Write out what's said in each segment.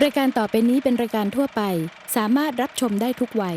รายการต่อไปนี้เป็นรายการทั่วไปสามารถรับชมได้ทุกวัย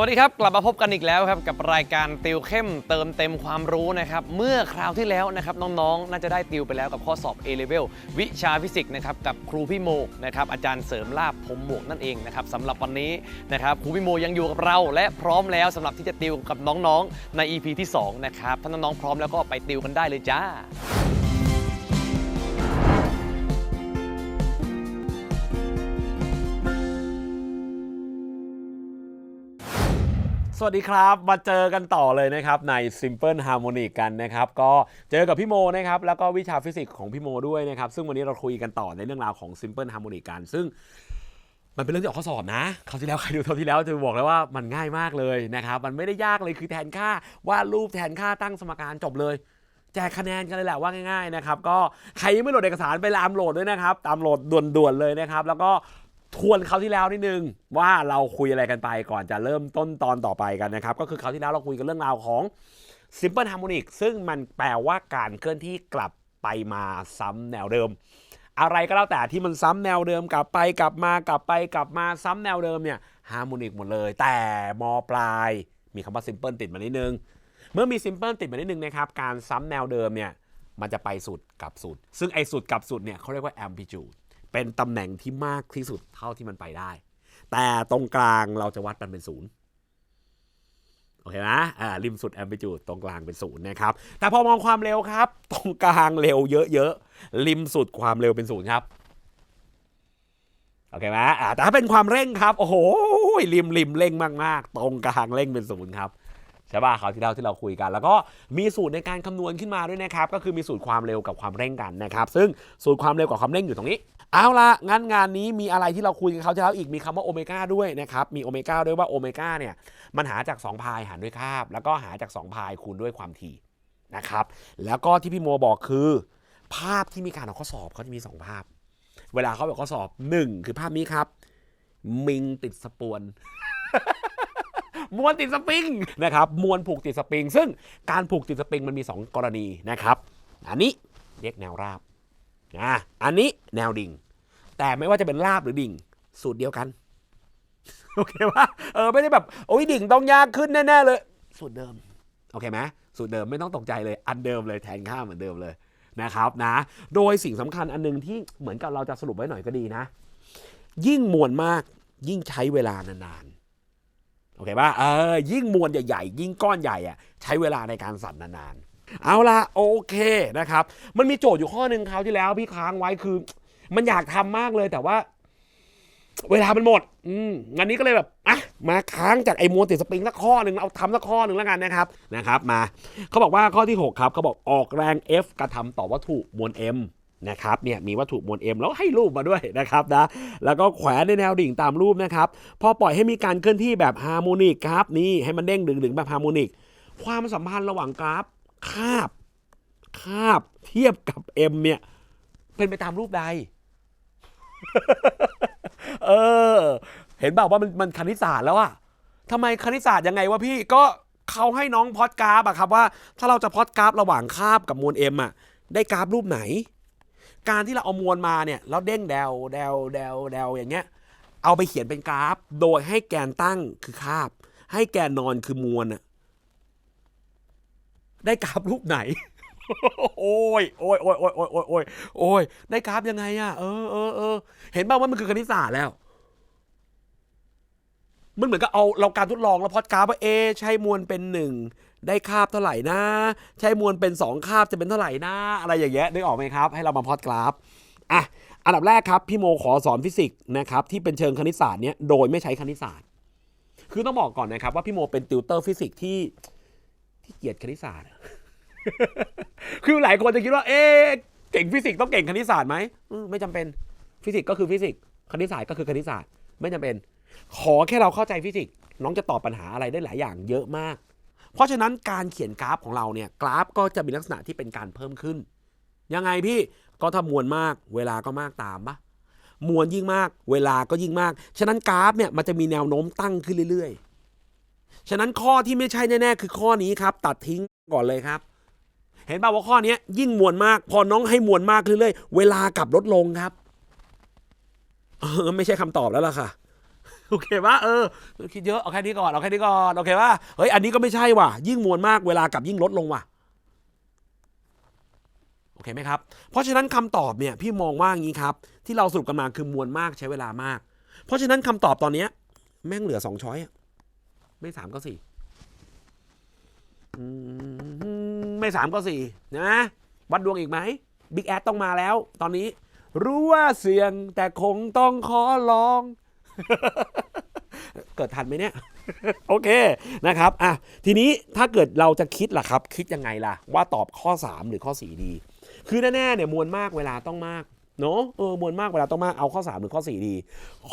สวัสดีครับกลับมาพบกันอีกแล้วครับกับรายการติวเข้มเติมเต็มความรู้นะครับเมื่อคราวที่แล้วนะครับน้องๆน่าจะได้ติวไปแล้วกับข้อสอบ A-Level วิชาฟิสิกส์นะครับกับครูพี่โมนะครับอาจารย์เสริมลาภพรหมหมวกนั่นเองนะครับสำหรับวันนี้นะครับครูพี่โมยังอยู่กับเราและพร้อมแล้วสำหรับที่จะติวกับน้องๆใน EP ที่2นะครับถ้าน้องๆพร้อมแล้วก็ไปติวกันได้เลยจ้าสวัสดีครับมาเจอกันต่อเลยนะครับใน Simple Harmonic กันนะครับก็เจอกับพี่โมนะครับแล้วก็วิชาฟิสิกส์ของพี่โมด้วยนะครับซึ่งวันนี้เราคุยกันต่อในเรื่องราวของ Simple Harmonic กันซึ่งมันเป็นเรื่องที่ออกข้อสอบนะคราวที่แล้วใครดูเทปที่แล้วจะบอกเลยว่ามันง่ายมากเลยนะครับมันไม่ได้ยากเลยคือแทนค่าวาดรูปแทนค่าตั้งสมการจบเลยแจกคะแนนกันเลยแหละว่าง่ายๆนะครับก็ใครยังไม่โหลดเอกสารไปตามโหลดด้วยนะครับตามโหลดด่วนๆเลยนะครับแล้วก็ทวนคราวที่แล้วนิดนึงว่าเราคุยอะไรกันไปก่อนจะเริ่มต้นตอนต่อไปกันนะครับก็คือคราวที่แล้วเราคุยกันเรื่องราวของ Simple Harmonic ซึ่งมันแปลว่าการเคลื่อนที่กลับไปมาซ้ำแนวเดิมอะไรก็แล้วแต่ที่มันซ้ำแนวเดิมกลับไปกลับมากลับไปกลับมาซ้ำแนวเดิมเนี่ยฮาร์โมนิกหมดเลยแต่ม.ปลายมีคำว่า Simple ติดมานิดนึงเมื่อมี Simple ติดมานิดนึงนะครับการซ้ำแนวเดิมเนี่ยมันจะไปสุดกับสุดซึ่งไอ้สุดกับสุดเนี่ยเขาเรียกว่า amplitudeเป็นตำแหน่งที่มากที่สุดเท่าที่มันไปได้แต่ตรงกลางเราจะวัดมันเป็นศูนย์โอเคนะริมสุด amplitude ตรงกลางเป็นศูนย์นะครับแต่พอมองความเร็วครับตรงกลางเร็วเยอะๆริมสุดความเร็วเป็นศูนย์ครับโอเคไหมแต่ถ้าเป็นความเร่งครับโอ้โหริมเร่งมากๆตรงกลางเร่งเป็นศูนย์ครับใช่ป่ะคราวที่เราคุยกันแล้วก็มีสูตรในการคำนวณขึ้นมาด้วยนะครับก็คือมีสูตรความเร็วกับความเร่งกันนะครับซึ่งสูตรความเร็วกับความเร่งอยู่ตรงนี้เอาละงั้นงานนี้มีอะไรที่เราคุยกันเขาจะแล้วอีกมีคำว่าโอเมก้าด้วยนะครับมีโอเมก้าด้วยว่าโอเมก้าเนี่ยมันหาจาก2พายหารด้วยคาบแล้วก็หาจาก2พายคูณด้วยความถี่นะครับแล้วก็ที่พี่โมบอกคือภาพที่มีการออกข้อสอบเขาจะมี2ภาพเวลาเขาบอกข้อสอบ1คือภาพนี้ครับมิงติดสปวนมวลติดสปริงนะครับมวลผูกติดสปริงซึ่งการผูกติดสปริงมันมี2กรณีนะครับอันนี้เรียกแนวราบอันนี้แนวดิ่งแต่ไม่ว่าจะเป็นราบหรือดิ่งสูตรเดียวกันโอเคปะไม่ได้แบบโอ้ยดิ่งต้องยากขึ้นแน่ๆเลยสูตรเดิมโอเคไหมสูตรเดิมไม่ต้องตกใจเลยอันเดิมเลยแทนค่าเหมือนเดิมเลยนะครับนะโดยสิ่งสำคัญอันนึงที่เหมือนกับเราจะสรุปไว้หน่อยก็ดีนะยิ่งมวลมากยิ่งใช้เวลานานๆโอเคป่ะยิ่งมวลใหญ่ๆยิ่งก้อนใหญ่อะใช้เวลาในการสั่นนานๆเอาละโอเคนะครับมันมีโจทย์อยู่ข้อนึงคราวที่แล้วพี่ค้างไว้คือมันอยากทำมากเลยแต่ว่าเวลามันหมดงานนี้ก็เลยแบบมาค้างจากไอ้มวลติดสปริงสักข้อหนึ่งเอาทำสักข้อหนึ่งแล้วกันนะครับมาเขาบอกว่าข้อที่6ครับเขาบอกออกแรง F กระทำต่อวัตถุมวล M นะครับเนี่ยมีวัตถุมวล M แล้วให้รูปมาด้วยนะครับนะแล้วก็แขวนในแนวดิ่งตามรูปนะครับพอปล่อยให้มีการเคลื่อนที่แบบฮาร์โมนิกครับนี่ให้มันเด้งดึงแบบฮาร์โมนิกความสัมพันธ์ระหว่างกราฟคาบเทียบกับ M เนี่ยเป็นไปตามรูปใด เห็นบอกว่ามันคณิตศาสตร์แล้วอะทำไมคณิตศาสตร์ยังไงวะพี่ก็เขาให้น้องพล็อตกราฟอะครับว่าถ้าเราจะพล็อตกราฟระหว่างคาบกับมวล M อะได้กราฟรูปไหนการที่เราเอามวลมาเนี่ยแล้วเด้งแดวอย่างเงี้ยเอาไปเขียนเป็นกราฟโดยให้แกนตั้งคือคาบให้แกนนอนคือมวลอะได้กราฟรูปไหน โอ้ยได้กราฟยังไงอะเห็นป่าวว่ามันคือคณิตศาสตร์แล้ว มันเหมือนกับเอาเราการทดลองแล้วพอดกราฟว่าใช้มวลเป็น1ได้คาบเท่าไหร่นะใช้มวลเป็น2คาบจะเป็นเท่าไหร่นะอะไรอย่างเงี้ยนึกออกไหมครับให้เรามาพอดกราฟอ่ะอันดับแรกครับพี่โมขอสอนฟิสิกส์นะครับที่เป็นเชิงคณิตศาสตร์เนี้ยโดยไม่ใช้คณิตศาสตร์คือต้องบอกก่อนนะครับว่าพี่โมเป็นติวเตอร์ฟิสิกส์ที่เกลียดคณิตศาสตร์ คือหลายคนจะคิดว่าเก่งฟิสิกส์ต้องเก่งคณิตศาสตร์ไหมไม่จำเป็นฟิสิกส์ก็คือฟิสิกส์คณิตศาสตร์ก็คือคณิตศาสตร์ไม่จำเป็นขอแค่เราเข้าใจฟิสิกส์น้องจะตอบปัญหาอะไรได้หลายอย่างเยอะมากเพราะฉะนั้นการเขียนกราฟของเราเนี่ยกราฟก็จะมีลักษณะที่เป็นการเพิ่มขึ้นยังไงพี่ก็ถ้ามวลมากเวลาก็มากตามปะมวลยิ่งมากเวลาก็ยิ่งมากฉะนั้นกราฟเนี่ยมันจะมีแนวโน้มตั้งขึ้นเรื่อยๆฉะนั้นข้อที่ไม่ใช่แน่ๆคือข้อนี้ครับตัดทิ้งก่อนเลยครับเห็นป่าวว่าข้อนี้ยิ่งมวลมากพอน้องให้มวลมากเรื่อยๆเวลากลับลดลงครับไม่ใช่คำตอบแล้วล่ะค่ะโอเคป่ะคิดเยอะเอาแค่นี้ก่อนโอเคป่ะเฮ้ยอันนี้ก็ไม่ใช่ว่ะยิ่งมวลมากเวลากลับยิ่งลดลงว่ะโอเคไหมครับเพราะฉะนั้นคำตอบเนี่ยพี่มองว่างี้ครับที่เราสรุปกันมาคือมวลมากใช้เวลามากเพราะฉะนั้นคำตอบตอนนี้แม่งเหลือ2ช้อยไม่3ก็4ไม่3ก็4นะวัดดวงอีกไหมบิ๊กแอดต้องมาแล้วตอนนี้รู้ว่าเสี่ยงแต่คงต้องขอลอง เกิดทันไหมเนี่ย โอเคนะครับอ่ะทีนี้ถ้าเกิดเราจะคิดล่ะครับคิดยังไงล่ะว่าตอบข้อ3หรือข้อ4ดีคือแน่ๆเนี่ยมวลมากเวลาต้องมากเนาะมวลมากเวลาต้องมากเอาข้อ3หรือข้อ4ดี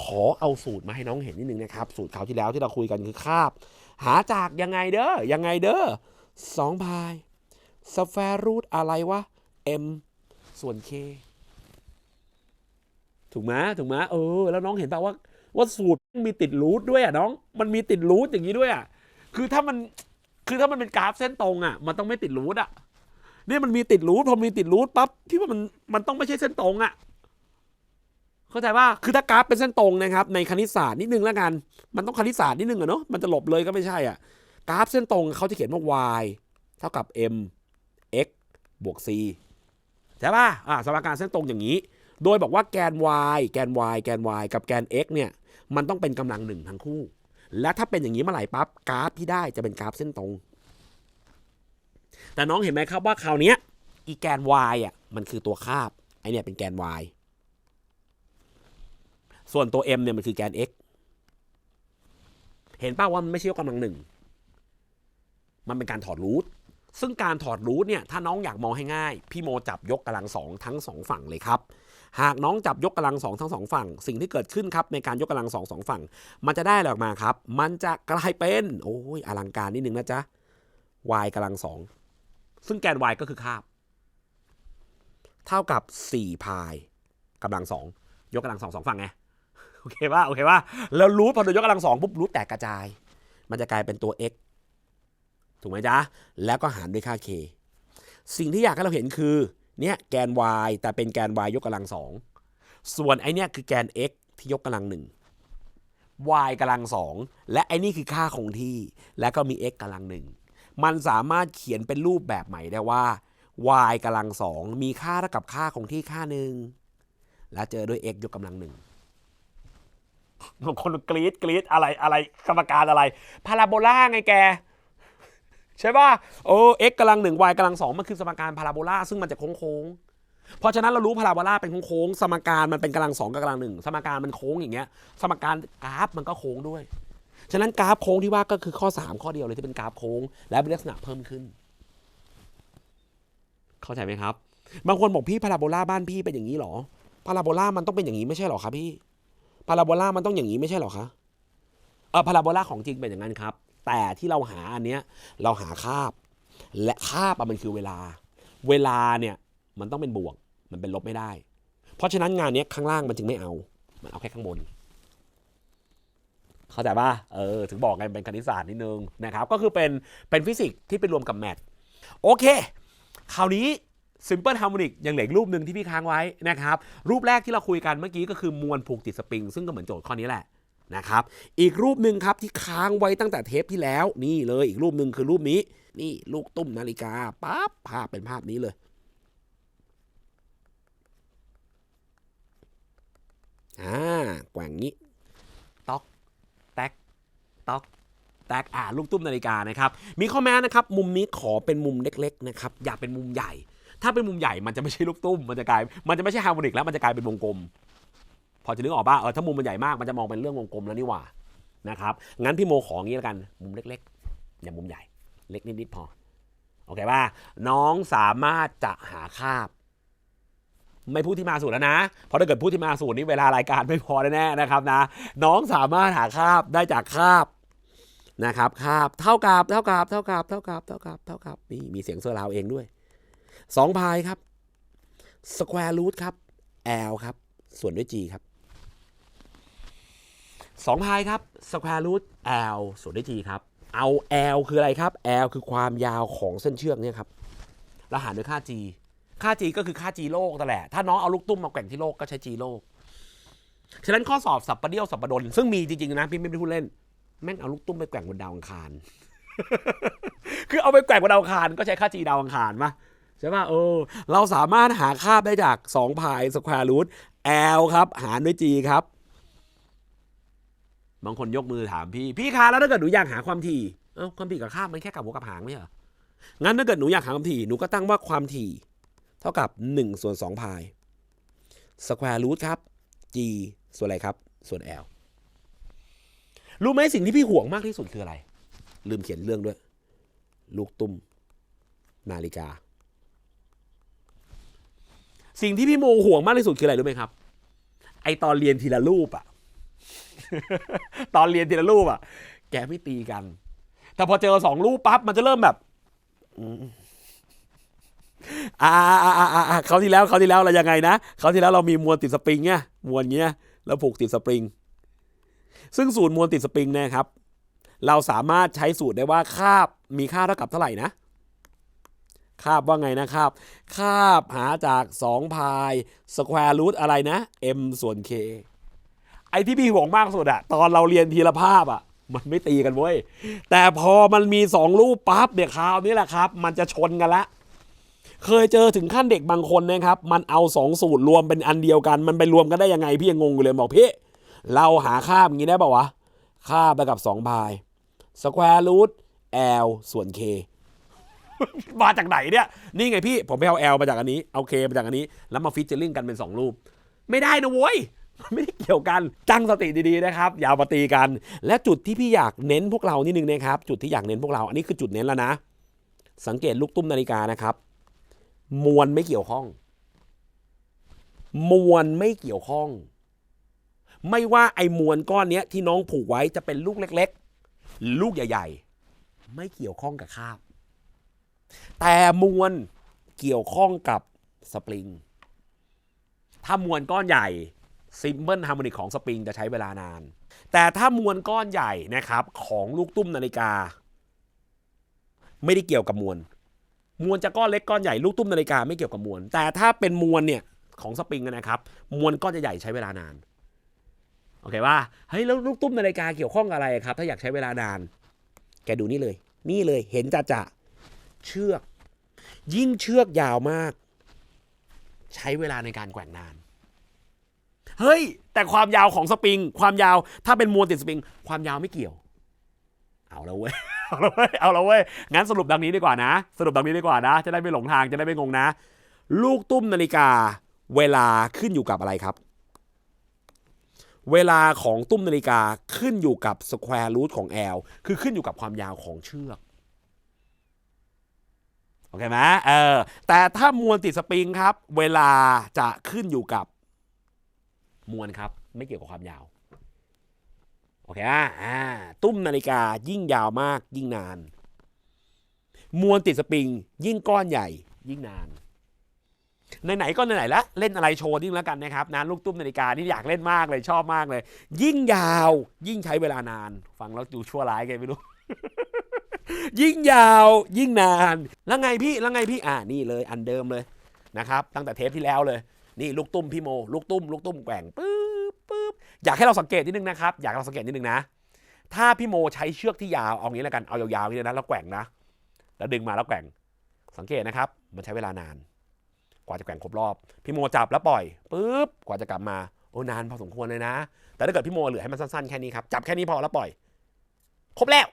ขอเอาสูตรมาให้น้องเห็นนิดนึงนะครับสูตรคราวที่แล้วที่เราคุยกันคือคาบหาจากยังไงเด้อ2 พายสแควร์รูทอะไรวะ m ส่วน k ถูกไหมแล้วน้องเห็นป่าวว่าสูตรมีติดรูทด้วยอ่ะน้องมันมีติดรูทอย่างนี้ด้วยอ่ะคือถ้ามันเป็นกราฟเส้นตรงอ่ะมันต้องไม่ติดรูทอ่ะนี่มันมีติดรูทพอมีติดรูทปั๊บพี่ว่ามันต้องไม่ใช่เส้นตรงอ่ะเข้าใจว่าคือถ้ากราฟเป็นเส้นตรงนะครับในคณิตศาสตร์นิดนึงแล้วกันมันต้องคณิตศาสตร์นิดนึงอะเนาะมันจะหลบเลยก็ไม่ใช่อ่ะกราฟเส้นตรงเขาจะเขียนว่า y เท่ากับ m x บวก c ใช่ป่ะสมการเส้นตรงอย่างนี้โดยบอกว่าแกน y กับแกน x เนี่ยมันต้องเป็นกำลังหนึ่งทั้งคู่และถ้าเป็นอย่างนี้เมื่อไหร่ปั๊บกราฟที่ได้จะเป็นกราฟเส้นตรงแต่น้องเห็นไหมครับว่าคราวนี้อีแกน y มันคือตัวคาบไอเนี่ยเป็นแกน y ส่วนตัว m เนี่ยมันคือแกน x เห็นป่ะว่ามันไม่ใช่ยกกำลังหนึ่งมันเป็นการถอดรูทซึ่งการถอดรูทเนี่ยถ้าน้องอยากมองให้ง่ายพี่โมจับยกกำลัง2ทั้ง2ฝั่งเลยครับหากน้องจับยกกำลัง2ทั้ง2ฝั่งสิ่งที่เกิดขึ้นครับในการยกกำลัง2ฝั่งมันจะได้อะไรออกมาครับมันจะกลายเป็นโอ้ยอลังการนิดนึงนะจ๊ะ y กำลัง2ซึ่งแกน y ก็คือคาบเท่ากับ4 พายกำลัง2ยกกำลัง2ฝั่งไงโอเคป่ะแล้วรูทพอโดนยกกำลัง2ปุ๊บรูทแตกกระจายมันจะกลายเป็นตัว x ถูกไหมจ๊ะแล้วก็หารด้วยค่า k สิ่งที่อยากให้เราเห็นคือเนี่ยแกน y แต่เป็นแกน y ยกกำลัง2ส่วนไอเนี่ยคือแกน x ที่ยกกำลัง1 y กำลัง2และไอนี่คือค่าคงที่และก็มี x กำลัง1มันสามารถเขียนเป็นรูปแบบใหม่ได้ว่า y กำลัง2มีค่าเท่ากับค่าคงที่ค่าหนึ่งและเจอด้วย x ยกกำลัง1บางคนกรี๊ดอะไรกรรมการอะไรพาราโบลาไงแกใช่ป่ะx กำลัง1 y กำลัง2มันคือสมการพาราโบลาซึ่งมันจะโค้งเพราะฉะนั้นเรารู้พาราโบลาเป็นโค้งสมการมันเป็นกำลัง2กับกำลัง1สมการมันโค้งอย่างเงี้ยสมการกราฟมันก็โค้งด้วยฉะนั้นกราฟโค้งที่ว่าก็คือข้อ3ข้อเดียวเลยที่เป็นกราฟโค้งและเป็นลักษณะเพิ่มขึ้นเข้าใจไหมครับบางคนบอกพี่พาราโบลาบ้านพี่เป็นอย่างนี้หรอพาราโบลามันต้องเป็นอย่างนี้ไม่ใช่หรอครับพี่พาราโบลามันต้องอย่างนี้ไม่ใช่หรอคะพาราโบลาของจริงเป็นอย่างนั้นครับแต่ที่เราหาอันเนี้ยเราหาคาบและคาบมันคือเวลาเนี่ยมันต้องเป็นบวกมันเป็นลบไม่ได้เพราะฉะนั้นงานนี้ข้างล่างมันจึงไม่เอามันเอาแค่ข้างบนเข้าใจป่ะถึงบอกไงเป็นคณิตศาสตร์นิดนึงนะครับก็คือเป็นฟิสิกส์ที่ไปรวมกับแมทโอเคคราวนี้ Simple Harmonic ยังเหลือรูปหนึ่งที่พี่ค้างไว้นะครับรูปแรกที่เราคุยกันเมื่อกี้ก็คือมวลผูกติดสปริงซึ่งก็เหมือนโจทย์ข้อนี้แหละนะครับอีกรูปหนึ่งครับที่ค้างไว้ตั้งแต่เทปที่แล้วนี่เลยอีกรูปหนึ่งคือรูปนี้นี่ลูกตุ้มนาฬิกาปั๊บภาพเป็นภาพนี้เลยแกว่งนี้ต๊อกแท็ก ต๊อกแตกลูกตุ้มนาฬิกานะครับมีข้อแม้นะครับมุมนี้ขอเป็นมุมเล็กๆนะครับอย่าเป็นมุมใหญ่ถ้าเป็นมุมใหญ่มันจะไม่ใช่ลูกตุ้มมันจะไม่ใช่ฮาร์โมนิกแล้วมันจะกลายเป็นวงกลมพอจะนึกออกป่ะถ้ามุมมันใหญ่มากมันจะมองเป็นเรื่องวงกลมแล้วนี่หว่านะครับงั้นพี่โมของี้แล้วกันมุมเล็กๆอย่ามุมใหญ่เล็กนิดๆพอโอเคป่ะน้องสามารถจะหาคาบไม่พูดที่มาสูตรแล้วนะเพราะถ้าเกิดพูดที่มาสูตรนี้เวลารายการไม่พอแน่ๆนะครับนะน้องสามารถหาคาบได้จากคาบนะครับคาบเท่ากับมีเสียงเซอร์ราวเองด้วย2 พายครับสแควร์รูทครับ L ครับส่วนด้วย G ครับ2 พายครับสแควร์รูท L ส่วนด้วย G ครับเอา L คืออะไรครับ L คือความยาวของเส้นเชือกเนี่ยครับแล้วหารด้วยค่า G ค่า G ก็คือค่า G โลกนั่นแหละถ้าน้องเอาลูกตุ้มมาแกว่งที่โลกก็ใช้ G โลกฉะนั้นข้อสอบสับปะเดี่ยวสับปะดนซึ่งมีจริงๆนะพี่ไม่ได้พูดเล่นแม่งเอาลูกตุ้มไปแกว่งบนดาวอังคาร คือเอาไปแกว่งบนดาวอังคารก็ใช้ค่า G ดาวอังคารป่ะใช่ป่ะเราสามารถหาค่าได้จาก2 พายสแควร์รูท L ครับหารด้วย G ครับบางคนยกมือถามพี่คะแล้วถ้าเกิดหนูอยากหาความถี่ความถี่กับค่ามันแค่กับหัวกับหางไม่เหรองั้นถ้าเกิดหนูอยากหาความถี่หนูก็ตั้งว่าความถี่เท่ากับ1 ส่วน 2 พายสแควร์รูทครับ G ส่วนอะไรครับส่วน L รู้ไหมสิ่งที่พี่ห่วงมากที่สุดคืออะไรลืมเขียนเรื่องด้วยลูกตุ้มนาฬิกาสิ่งที่พี่โมห่วงมากที่สุดคืออะไรรู้ไหมครับไอตอนเรียนทีละรูปอะ ตอนเรียนทีละรูปอะแกไม่ตีกันแต่พอเจอ2 รูปปั๊บมันจะเริ่มแบบเขาที่แล้วเรายังไงนะเขาที่แล้วเรามีมวลติดสปริงไงมวลเงี้ยแล้วผูกติดสปริงซึ่งสูตรมวลติดสปริงนะครับเราสามารถใช้สูตรได้ว่าคาบมีค่าเท่ากับเท่าไหร่นะคาบว่าไงนะครับคาบหาจาก2 พายสแควร์รูทอะไรนะ m ส่วน k ไอ้ที่พี่ห่วงมากสุดอะตอนเราเรียนทีละภาพอะมันไม่ตีกันเว้ยแต่พอมันมี2 รูปปั๊บเดี๋ยวคราวนี้แหละครับมันจะชนกันละเคยเจอถึงขั้นเด็กบางคนนะครับมันเอา2 สูตรรวมเป็นอันเดียวกันมันไปรวมกันได้ยังไงพี่ยังงงอยู่เลยบอกพี่เราหาคาบอย่างนี้ได้ป่าวะคาบไปกับ2 พายสแควร์รูท L ส่วน K มาจากไหนเนี่ยนี่ไงพี่ผมไปเอา L มาจากอันนี้เอา K มาจากอันนี้แล้วมาฟิชเจอริ่งกันเป็น2 รูปไม่ได้นะโว้ยไม่ได้เกี่ยวกันตั้งสติดีๆนะครับอย่ามาตีกันและจุดที่พี่อยากเน้นพวกเรานิดนึงนะครับจุดที่อยากเน้นพวกเราอันนี้คือจุดเน้นแล้วนะสังเกตลูกตุ้มนาฬิกานะครับมวลไม่เกี่ยวข้องมวลไม่เกี่ยวข้องไม่ว่าไอ้มวลก้อนนี้ที่น้องผูกไว้จะเป็นลูกเล็กๆลูกใหญ่ๆไม่เกี่ยวข้องกับคาบแต่มวลเกี่ยวข้องกับสปริงถ้ามวลก้อนใหญ่ซิมเบิลฮาร์โมนิกของสปริงจะใช้เวลานานแต่ถ้ามวลก้อนใหญ่นะครับของลูกตุ้มนาฬิกาไม่ได้เกี่ยวกับมวลจะก้อนเล็กก้อนใหญ่ลูกตุ้มนาฬิกาไม่เกี่ยวกับมวลแต่ถ้าเป็นมวลเนี่ยของสปริงนะครับมวลก้อนใหญ่ใช้เวลานานโอเคว่าเฮ้ยแล้วลูกตุ้มนาฬิกาเกี่ยวข้องกับอะไรครับถ้าอยากใช้เวลานานแกดูนี่เลยเห็นจะเชือกยิ่งเชือกยาวมากใช้เวลาในการแกว่งนานเฮ้ยแต่ความยาวของสปริงความยาวถ้าเป็นมวลติดสปริงความยาวไม่เกี่ยวเอาแล้วเว้ยงั้นสรุปดังนี้ดีกว่านะจะได้ไม่หลงทางจะได้ไม่งงนะลูกตุ้มนาฬิกาเวลาขึ้นอยู่กับอะไรครับเวลาของตุ้มนาฬิกาขึ้นอยู่กับสแควร์รูทของ L คือขึ้นอยู่กับความยาวของเชือกโอเคไหมแต่ถ้ามวลติดสปริงครับเวลาจะขึ้นอยู่กับมวลครับไม่เกี่ยวกับความยาวโอเคตุ้มนาฬิกายิ่งยาวมากยิ่งนานมวลติดสปริงยิ่งก้อนใหญ่ยิ่งนานไหนๆก็ไหนๆแล้วเล่นอะไรโชว์ยิ่งแล้วกันนะครับนะลูกตุ้มนาฬิกานี่อยากเล่นมากเลยชอบมากเลยยิ่งยาวยิ่งใช้เวลานานฟังแล้วดูชั่วร้ายไงไม่รู้ ยิ่งยาวยิ่งนานแล้วไงพี่นี่เลยอันเดิมเลยนะครับตั้งแต่เทปที่แล้วเลยนี่ลูกตุ้มพี่โมลูกตุ้มแกว่งปึ๊บอยากให้เราสังเกตนิดนึงนะครับนะถ้าพี่โมใช้เชือกที่ยาวเอางี้แล้วกันเอายาวๆนี่นะแล้วแกว่งนะแล้วดึงมาแล้วแกว่งสังเกตนะครับมันใช้เวลานานกว่าจะแกว่งครบรอบพี่โมจับแล้วปล่อยปึ๊บกว่าจะกลับมานานพอสมควรเลยนะแต่ถ้าเกิดพี่โมเหลือให้มันสั้นๆแค่นี้ครับจับแค่นี้พอแล้วปล่อย ครบแล้ว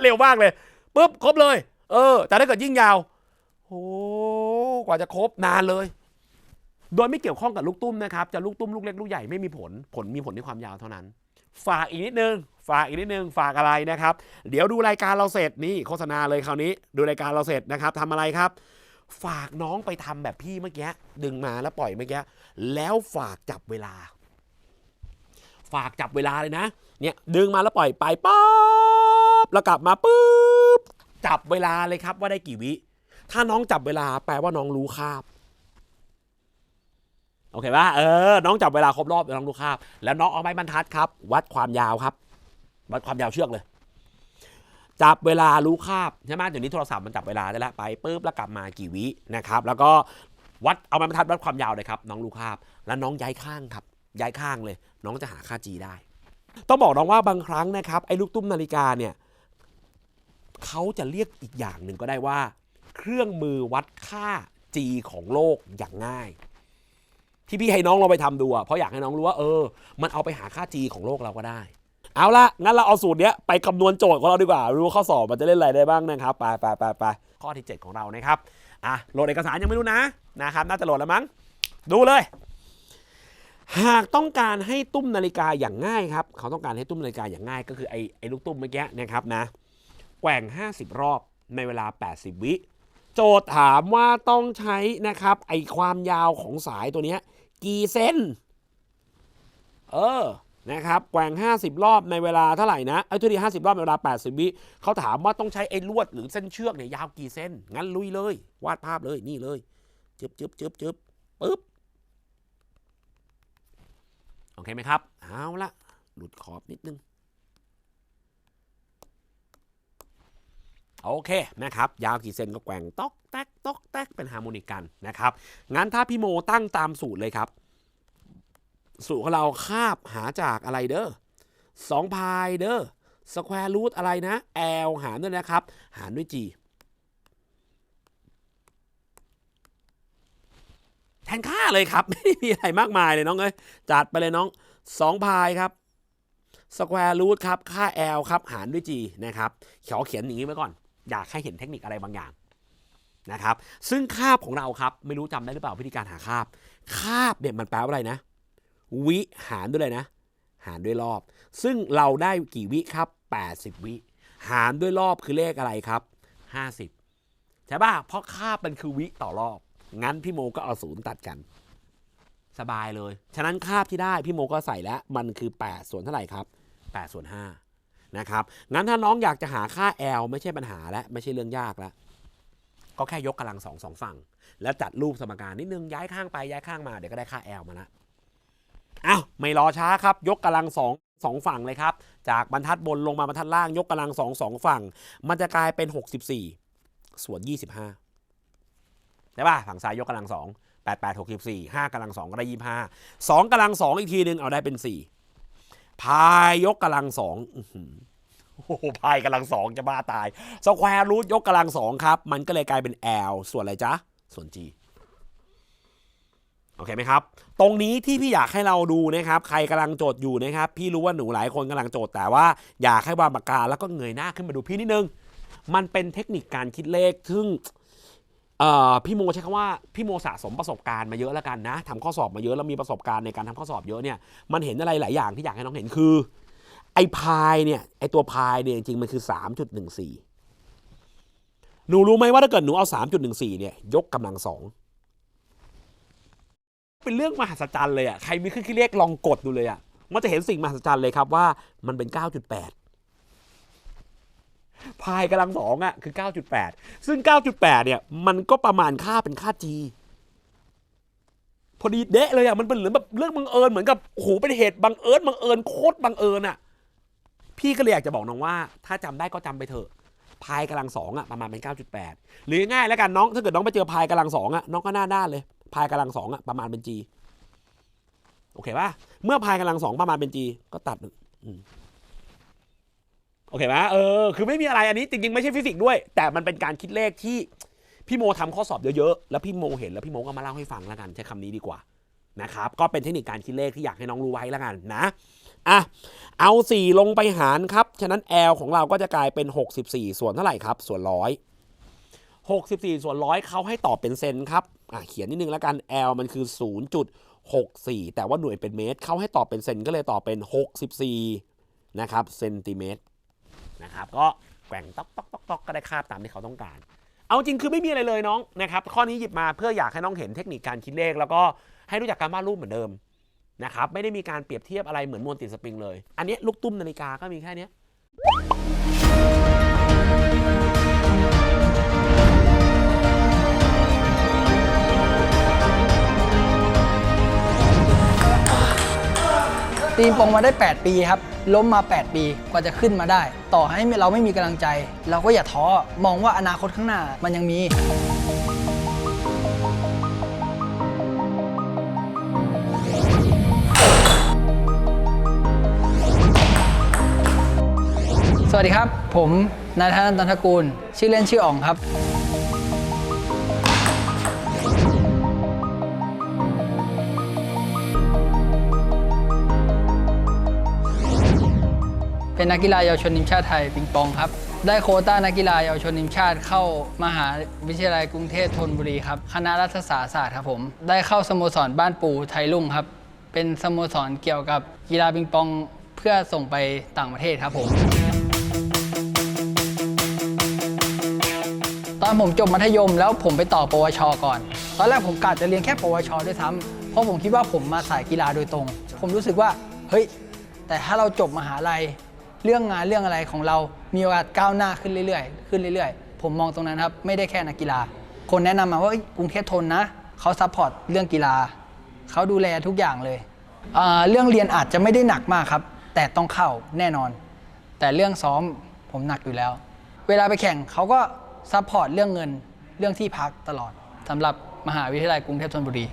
เร็วมากเลยปุ๊บครบเลยแต่ถ้าเกิดยิ่งยาวโอ้กว่าจะครบนานเลยโดยไม่เกี่ยวข้องกับลูกตุ้มนะครับจะลูกตุ้มลูกเล็กลูกใหญ่ไม่มีผลมีผลที่ความยาวเท่านั้นฝากอีกนิดนึงฝากอะไรนะครับเดี๋ยวดูรายการเราเสร็จนี่โฆษณาเลยคราวนี้ดูรายการเราเสร็จนะครับทำอะไรครับฝากน้องไปทำแบบพี่เมื่อกี้ดึงมาแล้วปล่อยเมื่อกี้แล้วฝากจับเวลาเลยนะเนี่ยดึงมาแล้วปล่อยไปป๊บแล้วกลับมาปุ๊บจับเวลาเลยครับว่าได้กี่วิถ้าน้องจับเวลาแปลว่าน้องรู้คาบโอเคป่ะน้องจับเวลาครบรอบน้องรู้คาบแล้วน้องเอาไม้บรรทัดครับวัดความยาวครับวัดความยาวเชือกเลยจับเวลารู้คาบใช่ไหมเดี๋ยวนี้โทรศัพท์มันจับเวลาได้แล้วไปปุ๊บแล้วกลับมากี่วินะครับแล้วก็วัดเอาไม้บรรทัดวัดความยาวเลยครับน้องรู้คาบแล้วน้องย้ายข้างครับย้ายข้างเลยน้องจะหาค่า G ได้ต้องบอกน้องว่าบางครั้งนะครับไอ้ลูกตุ้มนาฬิกาเนี่ยเขาจะเรียกอีกอย่างหนึ่งก็ได้ว่าเครื่องมือวัดค่า G ของโลกอย่างง่ายที่พี่ให้น้องลองไปทำดูเพราะอยากให้น้องรู้ว่ามันเอาไปหาค่า G ของโลกเราก็ได้เอาละงั้นเราเอาสูตรเนี้ยไปคำนวณโจทย์ของเราดีกว่ารู้ข้อสอบมันจะเล่นอะไรได้บ้างนะครับไปข้อที่7ของเรานะครับโหลดเอกสารยังไม่รู้นะครับน่าจะโหลดแล้วมั้งดูเลยหากต้องการให้ตุ้มนาฬิกาอย่างง่ายครับเขาต้องการให้ตุ้มนาฬิกาอย่างง่ายก็คือไอ้ลูกตุ้มเมื่อกี้นะครับนะแกว่ง50รอบในเวลา80วิโจทย์ถามว่าต้องใช้นะครับไอ้ความยาวของสายตัวนี้กี่เซนนะครับแกว่ง50รอบในเวลาเท่าไหร่นะทุกที50รอบในเวลา80วิเขาถามว่าต้องใช้ไอ้ลวดหรือเส้นเชือกเนี่ยยาวกี่เส้นงั้นลุยเลยวาดภาพเลยนี่เลยจึ๊บปึ๊บโอเคไหมครับเอาละหลุดขอบนิดนึงโอเคนะครับยาวกี่เซนก็แกว่งต๊อกแต๊กเป็นฮาร์โมนิกกันนะครับงั้นถ้าพี่โมตั้งตามสูตรเลยครับสูตรของเราคาบหาจากอะไรเด้อ2 พายเด้อสแควร์รูทอะไรนะ L หารด้วยนะครับหารด้วย G แทนค่าเลยครับไม่มีอะไรมากมายเลยน้องจัดไปเลยน้อง2 พายครับสแควร์รูทครับค่า L ครับหารด้วย G นะครับเขียนอย่างนี้ไว้ก่อนอยากให้เห็นเทคนิคอะไรบางอย่างนะครับซึ่งคาบของเราครับไม่รู้จำได้หรือเปล่าวิธีการหาคาบเนี่ยมันแปลว่าอะไรนะวิหารด้วยเลยนะหารด้วยรอบซึ่งเราได้กี่วิครับ80วิหารด้วยรอบคือเลขอะไรครับ50ใช่ป่ะเพราะคาบมันคือวิต่อรอบงั้นพี่โมก็เอา0ตัดกันสบายเลยฉะนั้นคาบที่ได้พี่โมก็ใส่แล้วมันคือ8ส่วนเท่าไหร่ครับ8ส่วน5นะครับงั้นถ้าน้องอยากจะหาค่า L ไม่ใช่ปัญหาแล้วไม่ใช่เรื่องยากแล้วก็แค่ยกกำลัง2ฝั่งแล้วจัดรูปสมการนิดนึงย้ายข้างไปย้ายข้างมาเดี๋ยวก็ได้ค่า L มาละไม่รอช้าครับยกกำลัง2ฝั่งเลยครับจากบรรทัดบนลงมาบรรทัดล่างยกกำลัง2ฝั่งมันจะกลายเป็น64ส่วน25ได้ป่ะฝั่งซ้ายยกกำลัง2 8 64 5กำลัง2ก็ได้25 2กำลัง2อีกทีนึงเอาได้เป็น4พายยกกำลัง2โอ้โหพายกำลัง2จะบ้าตายสแควร์รูทยกกำลัง2ครับมันก็เลยกลายเป็น L ส่วนอะไรจ๊ะส่วน Gโอเคไหมครับตรงนี้ที่พี่อยากให้เราดูนะครับใครกำลังโจทย์อยู่นะครับพี่รู้ว่าหนูหลายคนกำลังโจทย์แต่ว่าอยากให้วางปากกาแล้วก็เงยหน้าขึ้นมาดูพี่นิดนึงมันเป็นเทคนิคการคิดเลขซึ่งพี่โมใช้คำว่าพี่โมสะสมประสบการณ์มาเยอะแล้วกันนะทำข้อสอบมาเยอะแล้วมีประสบการณ์ในการทำข้อสอบเยอะเนี่ยมันเห็นอะไรหลายอย่างที่อยากให้น้องเห็นคือไอ้พายเนี่ยไอ้ตัวพายเนี่ยจริงๆมันคือ 3.14 หนูรู้ไหมว่าถ้าเกิดหนูเอา 3.14 เนี่ยยกกำลัง2เป็นเรื่องมหัศจรรย์เลยใครมีเครื่องคิดเลขลองกดดูเลยมันจะเห็นสิ่งมหัศจรรย์เลยครับว่ามันเป็น 9.8 พายกำลัง2คือ 9.8 ซึ่ง 9.8 เนี่ยมันก็ประมาณค่าเป็นค่า G พอดีเดะเลยมันเป็นเหมือนแบบเรื่องบังเอิญเหมือนกับโอ้โหเป็นเหตุบังเอิญโคตรบังเอิญพี่ก็เลยอยากจะบอกน้องว่าถ้าจำได้ก็จำไปเถอะพายกำลัง2ประมาณเป็น 9.8 หรือง่ายแล้วกันน้องถ้าเกิดน้องไปเจอพายกำลัง2น้องก็หน้าด้านเลยพายกำลัง2ประมาณเป็น G โอเคป่ะเมื่อพายกำลัง2ประมาณเป็น G ก็ตัดโอเคป่ะคือไม่มีอะไรอันนี้จริงๆไม่ใช่ฟิสิกส์ด้วยแต่มันเป็นการคิดเลขที่พี่โมทำข้อสอบเยอะๆแล้วพี่โมเห็นแล้วพี่โมก็มาเล่าให้ฟังแล้วกันใช้คำนี้ดีกว่านะครับก็เป็นเทคนิคการคิดเลขที่อยากให้น้องรู้ไว้แล้วกันนะ อ่ะเอา4ลงไปหารครับฉะนั้น L ของเราก็จะกลายเป็น64ส่วนเท่าไหร่ครับส่วน100 64ส่วน100เขาให้ตอบเป็นเซนครับเขียนนิดนึงแล้วกัน L มันคือ0.64แต่ว่าหน่วยเป็นเมตรเขาให้ตอบเป็นเซนก็เลยตอบเป็น64นะครับเซนติเมตรนะครับก็แกว่งต๊อกก็ได้ค่าตามที่เขาต้องการเอาจริงคือไม่มีอะไรเลยน้องนะครับข้อนี้หยิบมาเพื่ออยากให้น้องเห็นเทคนิคการคิดเลขแล้วก็ให้รู้จักการวาดรูปเหมือนเดิมนะครับไม่ได้มีการเปรียบเทียบอะไรเหมือนมวลติดสปริงเลยอันนี้ลูกตุ้มนาฬิกาก็มีแค่นี้ตีปองมาได้8ปีครับล้มมา8ปีกว่าจะขึ้นมาได้ต่อให้เราไม่มีกำลังใจเราก็อย่าท้อมองว่าอนาคตข้างหน้ามันยังมีสวัสดีครับผมนายธนันท์ ตันทกูลชื่อเล่นชื่ออ๋องครับเป็นนักกีฬาเยาวชนทีมชาติไทยปิงปองครับได้โควต้านักกีฬาเยาวชนทีมชาติเข้ามหาวิทยาลัยกรุงเทพธนบุรีครับคณะรัฐศาสตร์ครับผมได้เข้าสโมสรบ้านปู่ไทยรุ่งครับเป็นสโมสรเกี่ยวกับกีฬาปิงปองเพื่อส่งไปต่างประเทศครับผมตอนผมจบมัธยมแล้วผมไปต่อปวชก่อนตอนแรกผมกะจะเรียนแค่ปวชด้วยซ้ำเพราะผมคิดว่าผมมาสายกีฬาโดยตรงผมรู้สึกว่าเฮ้ยแต่ถ้าเราจบมหาลัยเรื่องงานเรื่องอะไรของเรามีโอกาสก้าวหน้าขึ้นเรื่อยๆผมมองตรงนั้นครับไม่ได้แค่นักกีฬาคนแนะนำมาว่ากรุงเทพธนนะเขาซัพพอร์ตเรื่องกีฬาเขาดูแลทุกอย่างเลยเรื่องเรียนอาจจะไม่ได้หนักมากครับแต่ต้องเข้าแน่นอนแต่เรื่องซ้อมผมหนักอยู่แล้วเวลาไปแข่งเขาก็ซัพพอร์ตเรื่องเงินเรื่องที่พักตลอดสำหรับมหาวิทยาลัยกรุงเทพธนบุรี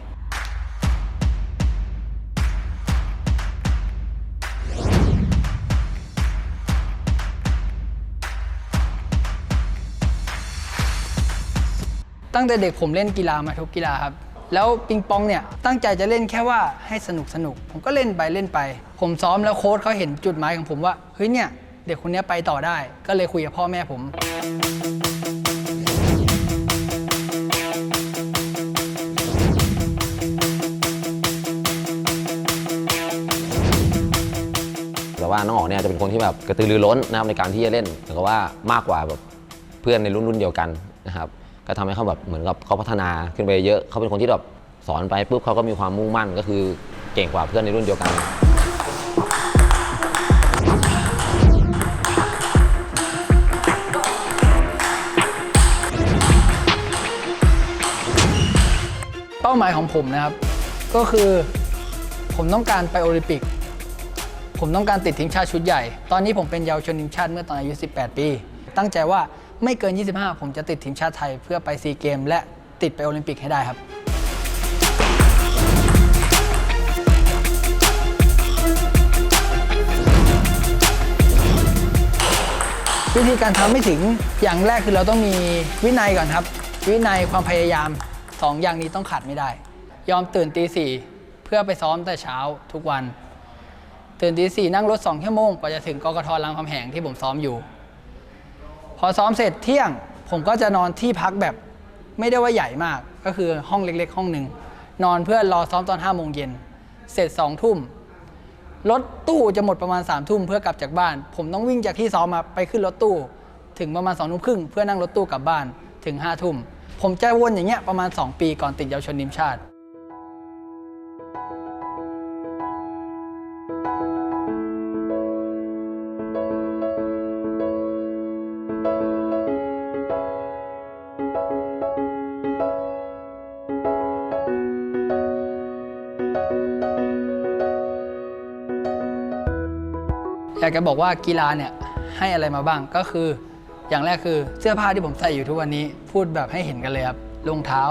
ตั้งแต่เด็กผมเล่นกีฬามาทุกกีฬาครับแล้วปิงปองเนี่ยตั้งใจจะเล่นแค่ว่าให้สนุกผมก็เล่นไปผมซ้อมแล้วโค้ชเขาเห็นจุดหมายของผมว่าเฮ้ยเนี่ยเด็กคนนี้ไปต่อได้ก็เลยคุยกับพ่อแม่ผมแต่ว่าน้องอ๋องเนี่ยจะเป็นคนที่แบบกระตือรือร้นนะครับในการที่จะเล่นแต่ก็ว่ามากกว่าแบบเพื่อนในรุ่นเดียวกันนะครับก็ทำให้เขาแบบเหมือนกับเขาพัฒนาขึ้นไปเยอะเขาเป็นคนที่แบบสอนไปปุ๊บเขาก็มีความมุ่งมั่นก็คือเก่งกว่าเพื่อนในรุ่นเดียวกันเป้าหมายของผมนะครับก็คือผมต้องการไปโอลิมปิกผมต้องการติดทีมชาติชุดใหญ่ตอนนี้ผมเป็นเยาวชนทีมชาติเมื่อตอนอายุ18ปีตั้งใจว่าไม่เกิน25ผมจะติดทีมชาติไทยเพื่อไปซีเกมและติดไปโอลิมปิกให้ได้ครับวิธีการทำไม่ถึงอย่างแรกคือเราต้องมีวินัยก่อนครับวินัยความพยายาม2อย่างนี้ต้องขาดไม่ได้ยอมตื่นตี 4เพื่อไปซ้อมแต่เช้าทุกวันตื่นตี 4นั่งรถ2 ชั่วโมงกว่าจะถึงกกท.รามคำแหงที่ผมซ้อมอยู่พอซ้อมเสร็จเที่ยงผมก็จะนอนที่พักแบบไม่ได้ว่าใหญ่มากก็คือห้องเล็กๆห้องหนึ่งนอนเพื่อรอซ้อมตอน5 โมงเย็นเสร็จ2 ทุ่มรถตู้จะหมดประมาณ3 ทุ่มเพื่อกลับจากบ้านผมต้องวิ่งจากที่ซ้อมมาไปขึ้นรถตู้ถึงประมาณ2 ทุ่มครึ่งเพื่อนั่งรถตู้กลับบ้านถึง5 ทุ่มผมจะวนอย่างเงี้ยประมาณ2 ปีก่อนติดเยาวชนทีมชาติอยากจะบอกว่ากีฬาเนี่ยให้อะไรมาบ้างก็คืออย่างแรกคือเสื้อผ้าที่ผมใส่อยู่ทุกวันนี้พูดแบบให้เห็นกันเลยครับรองเท้า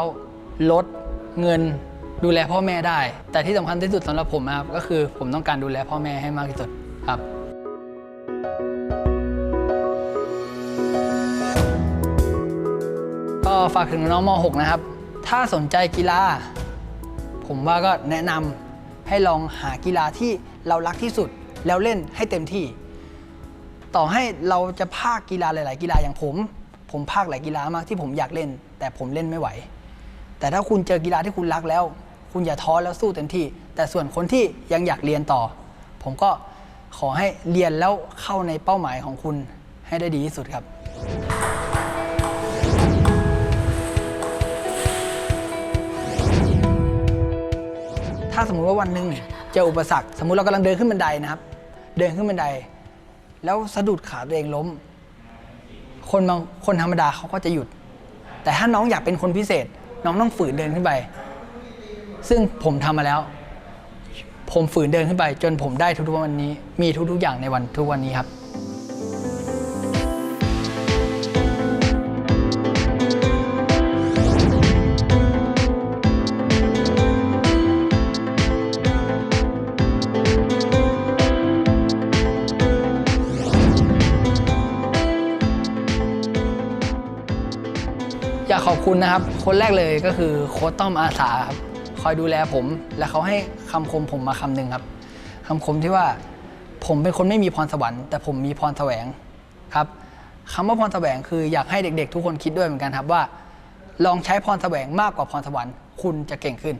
รถเงินดูแลพ่อแม่ได้แต่ที่สำคัญที่สุดสำหรับผมนะครับก็คือผมต้องการดูแลพ่อแม่ให้มากที่สุดครับก็ฝากถึงน้องม.6 นะครับถ้าสนใจกีฬาผมว่าก็แนะนำให้ลองหากีฬาที่เรารักที่สุด แล้วเล่นให้เต็มที่ ต่อให้เราจะพากกีฬาหลายๆกีฬาอย่างผมพากหลายกีฬามากที่ผมอยากเล่น แต่ผมเล่นไม่ไหว แต่ถ้าคุณเจอกีฬาที่คุณรักแล้ว คุณอย่าท้อแล้วสู้เต็มที่ แต่ส่วนคนที่ยังอยากเรียนต่อ ผมก็ขอให้เรียนแล้วเข้าในเป้าหมายของคุณให้ได้ดีที่สุดครับ ถ้าสมมุติว่าวันหนึ่งเจออุปสรรคสมมุติเรากำลังเดินขึ้นบันไดนะครับเดินขึ้นบันไดแล้วสะดุดขาตัวเองล้มคนธรรมดาเขาก็จะหยุดแต่ถ้าน้องอยากเป็นคนพิเศษน้องต้องฝืนเดินขึ้นไปซึ่งผมทำมาแล้วผมฝืนเดินขึ้นไปจนผมได้ทุกๆวันนี้มีทุกๆอย่างในวันทุกวันนี้ครับอยากขอบคุณนะครับคนแรกเลยก็คือโค้ชต้อมอาสาครับคอยดูแลผมและเขาให้คำคมผมมาคำหนึ่งครับคำคมที่ว่าผมเป็นคนไม่มีพรสวรรค์แต่ผมมีพรแสวงครับคำว่าพรแสวงคืออยากให้เด็กๆทุกคนคิดด้วยเหมือนกันครับว่าลองใช้พรแสวงมากกว่าพรสวรรค์คุณจะเก่งขึ้น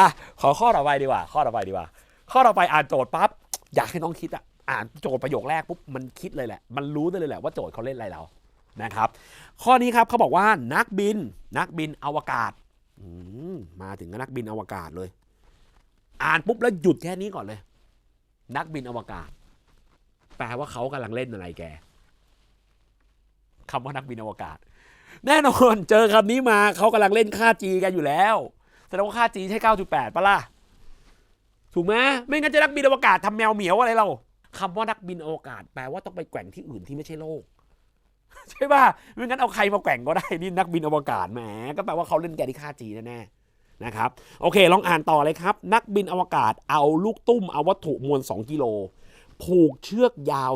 อ่ะขอข้อต่อไปดีกว่าข้อต่อไปอ่านโจทย์ปั๊บอยากให้น้องคิดอ่านโจทย์ประโยคแรกปุ๊บมันคิดเลยแหละมันรู้ได้เลยแหละว่าโจทย์เขาเล่นอะไรเรานะครับข้อนี้ครับเขาบอกว่านักบินอวกาศมาถึงนักบินอวกาศเลยอ่านปุ๊บแล้วหยุดแค่นี้ก่อนเลยนักบินอวกาศแปลว่าเขากำลังเล่นอะไรแกคำว่านักบินอวกาศแน่นอนเจอคำนี้มาเขากำลังเล่นค่า G กันอยู่แล้วแสดงว่าค่า G ใช่ 9.8 ปะล่ะถูกไหมไม่งั้นจะนักบินอวกาศทำแมวเหมียวอะไรเราคำว่านักบินอวกาศแปลว่าต้องไปแกว่งที่อื่นที่ไม่ใช่โลกใช่ป่ะไม่งั้นเอาใครมาแกว่งก็ได้นี่นักบินอวกาศแหมก็แปลว่าเขาเล่นแกที่ค่า G แน่ๆนะครับโอเคลองอ่านต่อเลยครับนักบินอวกาศเอาลูกตุ้มเอาวัตถุมวล2 กิโลผูกเชือกยาว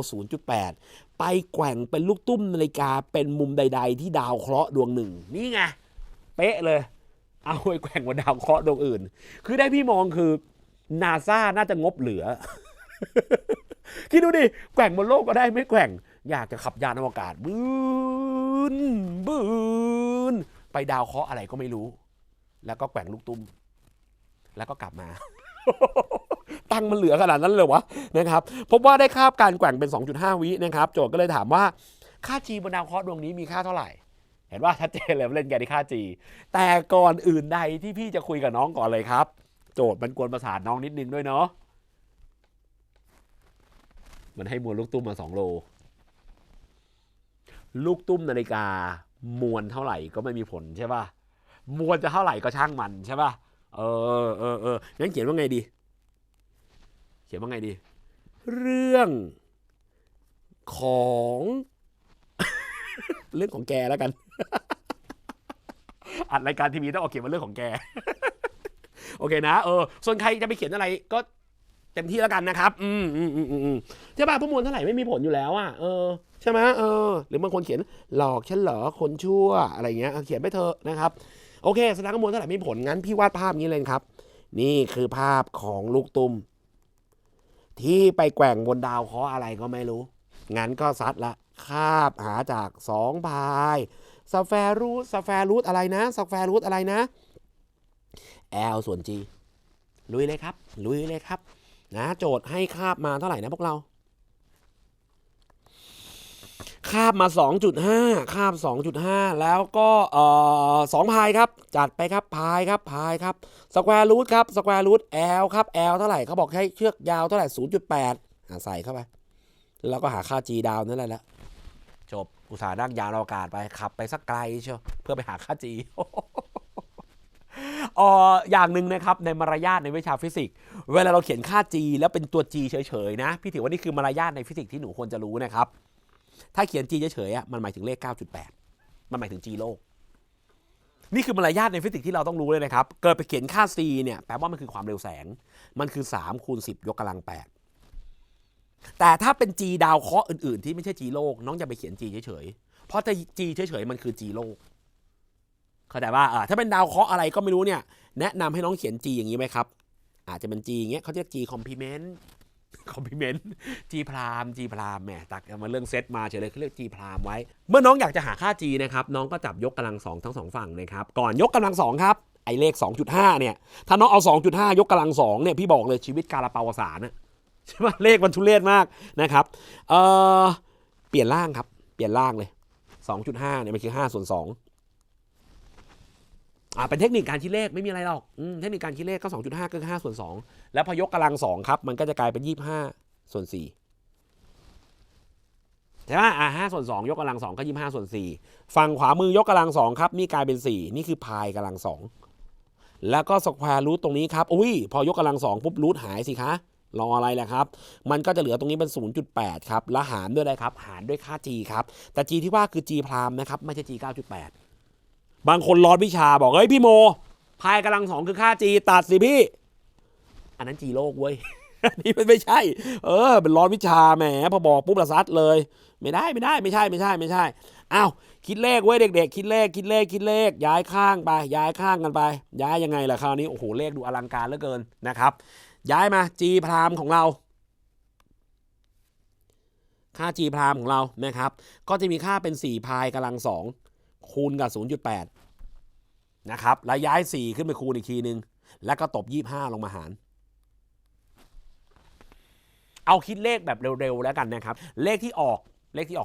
0.8 ไปแกว่งเป็นลูกตุ้มนาฬิกาเป็นมุมใดๆที่ดาวเคราะห์ดวงหนึ่งนี่ไงเป๊ะเลยเอาไปแกว่งบนดาวเคราะห์ดวงอื่นคือได้พี่มองคือนาซาน่าจะงบเหลือ คิดดูดิแกว่งบนโลกก็ได้ไม่แกว่งอยากจะขับยานอวกาศบืนไปดาวเคราะห์อะไรก็ไม่รู้แล้วก็แกว่งลูกตุ้มแล้วก็กลับมา ตังมันเหลือขนาดนั้นเลยวะนะครับพบว่าได้ค่าการแกว่งเป็น 2.5 วินะครับโจทย์ก็เลยถามว่าค่า G บนดาวเคราะห์ดวงนี้มีค่าเท่าไหร่เห็นว่าชัดเจนเลยเล่นแกที่ค่า G แต่ก่อนอื่นใดที่พี่จะคุยกับน้องก่อนเลยครับโจทย์มันกวนประสาทน้องนิดนึงด้วยเนาะมันให้มวลลูกตุ้มมา2 โลลูกตุ้มนาฬิกามวลเท่าไหร่ก็ไม่มีผลใช่ป่ะมวลจะเท่าไหร่ก็ช่างมันใช่ป่ะงั้นเขียนว่าไงดีเรื่องของ เรื่องของแกแล้วกัน อัดรายการทีวีต้องเอาเขียนว่าเรื่องของแก โอเคนะส่วนใครจะไปเขียนอะไรก็เต็มที่แล้วกันนะครับใช่ป่ะพวกมวลเท่าไหร่ไม่มีผลอยู่แล้วอ่ะใช่ไหมหรือบางคนเขียนหลอกฉันเหรอคนชั่วอะไรเงี้ยเขียนไปเถอะนะครับโอเคแสดงว่ามวลเท่าไหร่ไม่มีผลงั้นพี่วาดภาพนี้เลยครับนี่คือภาพของลูกตุ้มที่ไปแกว่งบนดาวเคราะห์อะไรก็ไม่รู้งั้นก็ซัดละคาบหาจาก2 พายสแฟรูทอะไรนะL ส่วน G ลุยเลยครับนะโจทย์ให้คาบมาเท่าไหร่นะพวกเราคาบมา 2.5 คาบ 2.5 แล้วก็2 พายครับจัดไปครับพายครับสแควร์รูทครับL ครับ L เท่าไหร่เขาบอกให้เชือกยาวเท่าไหร่ 0.8 ใส่เข้าไปแล้วก็หาค่า G ดาวนั่นแหละจบอุตสาห์นั่งยานอวกาศไปขับไปสักไกลเชียวเพื่อไปหาค่า G อย่างหนึ่งนะครับในมารยาทในวิชาฟิสิกส์เวลาเราเขียนค่า G แล้วเป็นตัว G เฉยๆนะพี่ถือว่านี่คือมารยาทในฟิสิกส์ที่หนูควรจะรู้นะครับถ้าเขียน G เฉยๆมันหมายถึงเลข 9.8 มันหมายถึง G โลกนี่คือมารยาทในฟิสิกส์ที่เราต้องรู้เลยนะครับเกิดไปเขียนค่า C เนี่ยแปลว่ามันคือความเร็วแสงมันคือ3 คูณ 10 ยกกำลัง 8 แต่ถ้าเป็น G ดาวเคราะห์อื่นๆที่ไม่ใช่ G โลกน้องจะไปเขียน G เฉยๆเพราะถ้า G เฉยๆมันคือ G โลกเข้าใจว่าถ้าเป็นดาวเคราะห์อะไรก็ไม่รู้เนี่ยแนะนำให้น้องเขียน G อย่างนี้ไหมครับอาจจะเป็น G อย่างเงี้ยเขาเรียก G complement G พราม G พรามแหมตักมาเรื่องเซตมาเฉยเลยเขาเรียก G พรามไว้เมื่อน้องอยากจะหาค่า G นะครับน้องก็จับยกกำลังสองทั้งสองฝั่งนะครับก่อนยกกำลังสองครับไอเลข 2.5 เนี่ยถ้าน้องเอา 2.5 ยกกำลังสองเนี่ยพี่บอกเลยชีวิตการละเปาวสารนะใช่ไหมเลขมันทุเรศมากนะครับเปลี่ยนล่างครับเปลี่ยนล่างเลย 2.5 เนี่ยมันคือ5 ส่วน 2เป็นเทคนิคการคิดเลขไม่มีอะไรหรอกเทคนิคการคิดเลขก็ 2.5 ก็คือ5 ส่วน 2แล้วพอยกกำลัง2ครับมันก็จะกลายเป็น25 ส่วน 4ใช่ไหม5 ส่วน 2ยกกำลัง2ก็25 ส่วน 4ฝั่งขวามือยกกำลัง2ครับนี่กลายเป็น4นี่คือพายกำลัง2แล้วก็สแควร์รูทตรงนี้ครับพอยกกำลัง2ปุ๊บรูทหายสิคะรออะไรแหละครับมันก็จะเหลือตรงนี้เป็น 0.8 ครับแล้วหารด้วยอะไรครับหารด้วยค่า g ครับแต่ g ที่ว่าคือ g พรามนะครับไม่ใช่ g 9.8 บางคนร้อนวิชาบอกเฮ้ยพี่โมพายกำลัง2คือค่า g ตัดสิพี่อันนั้น g โลกเว้ย อันนี้มันไม่ใช่เป็นร้อนวิชาแหมพอบอกปุ๊บละซัดเลยไม่ได้ไม่ใช่อ้าวคิดเลขเว้ยเด็กๆคิดเลขย้ายข้างไปย้ายข้างกันไปย้ายยังไงล่ะคราวนี้โอ้โหเลขดูอลังการเหลือเกินนะครับย้ายมา G พรามของเราค่า G พรามของเรานะครับก็จะมีค่าเป็น4พายกำลัง2คูณกับ 0.8 นะครับแล้วย้าย4ขึ้นไปคูณอีกทีนึงแล้วก็ตบ25ลงมาหารเอาคิดเลขแบบเร็วๆแล้วกันนะครับเลขที่ออก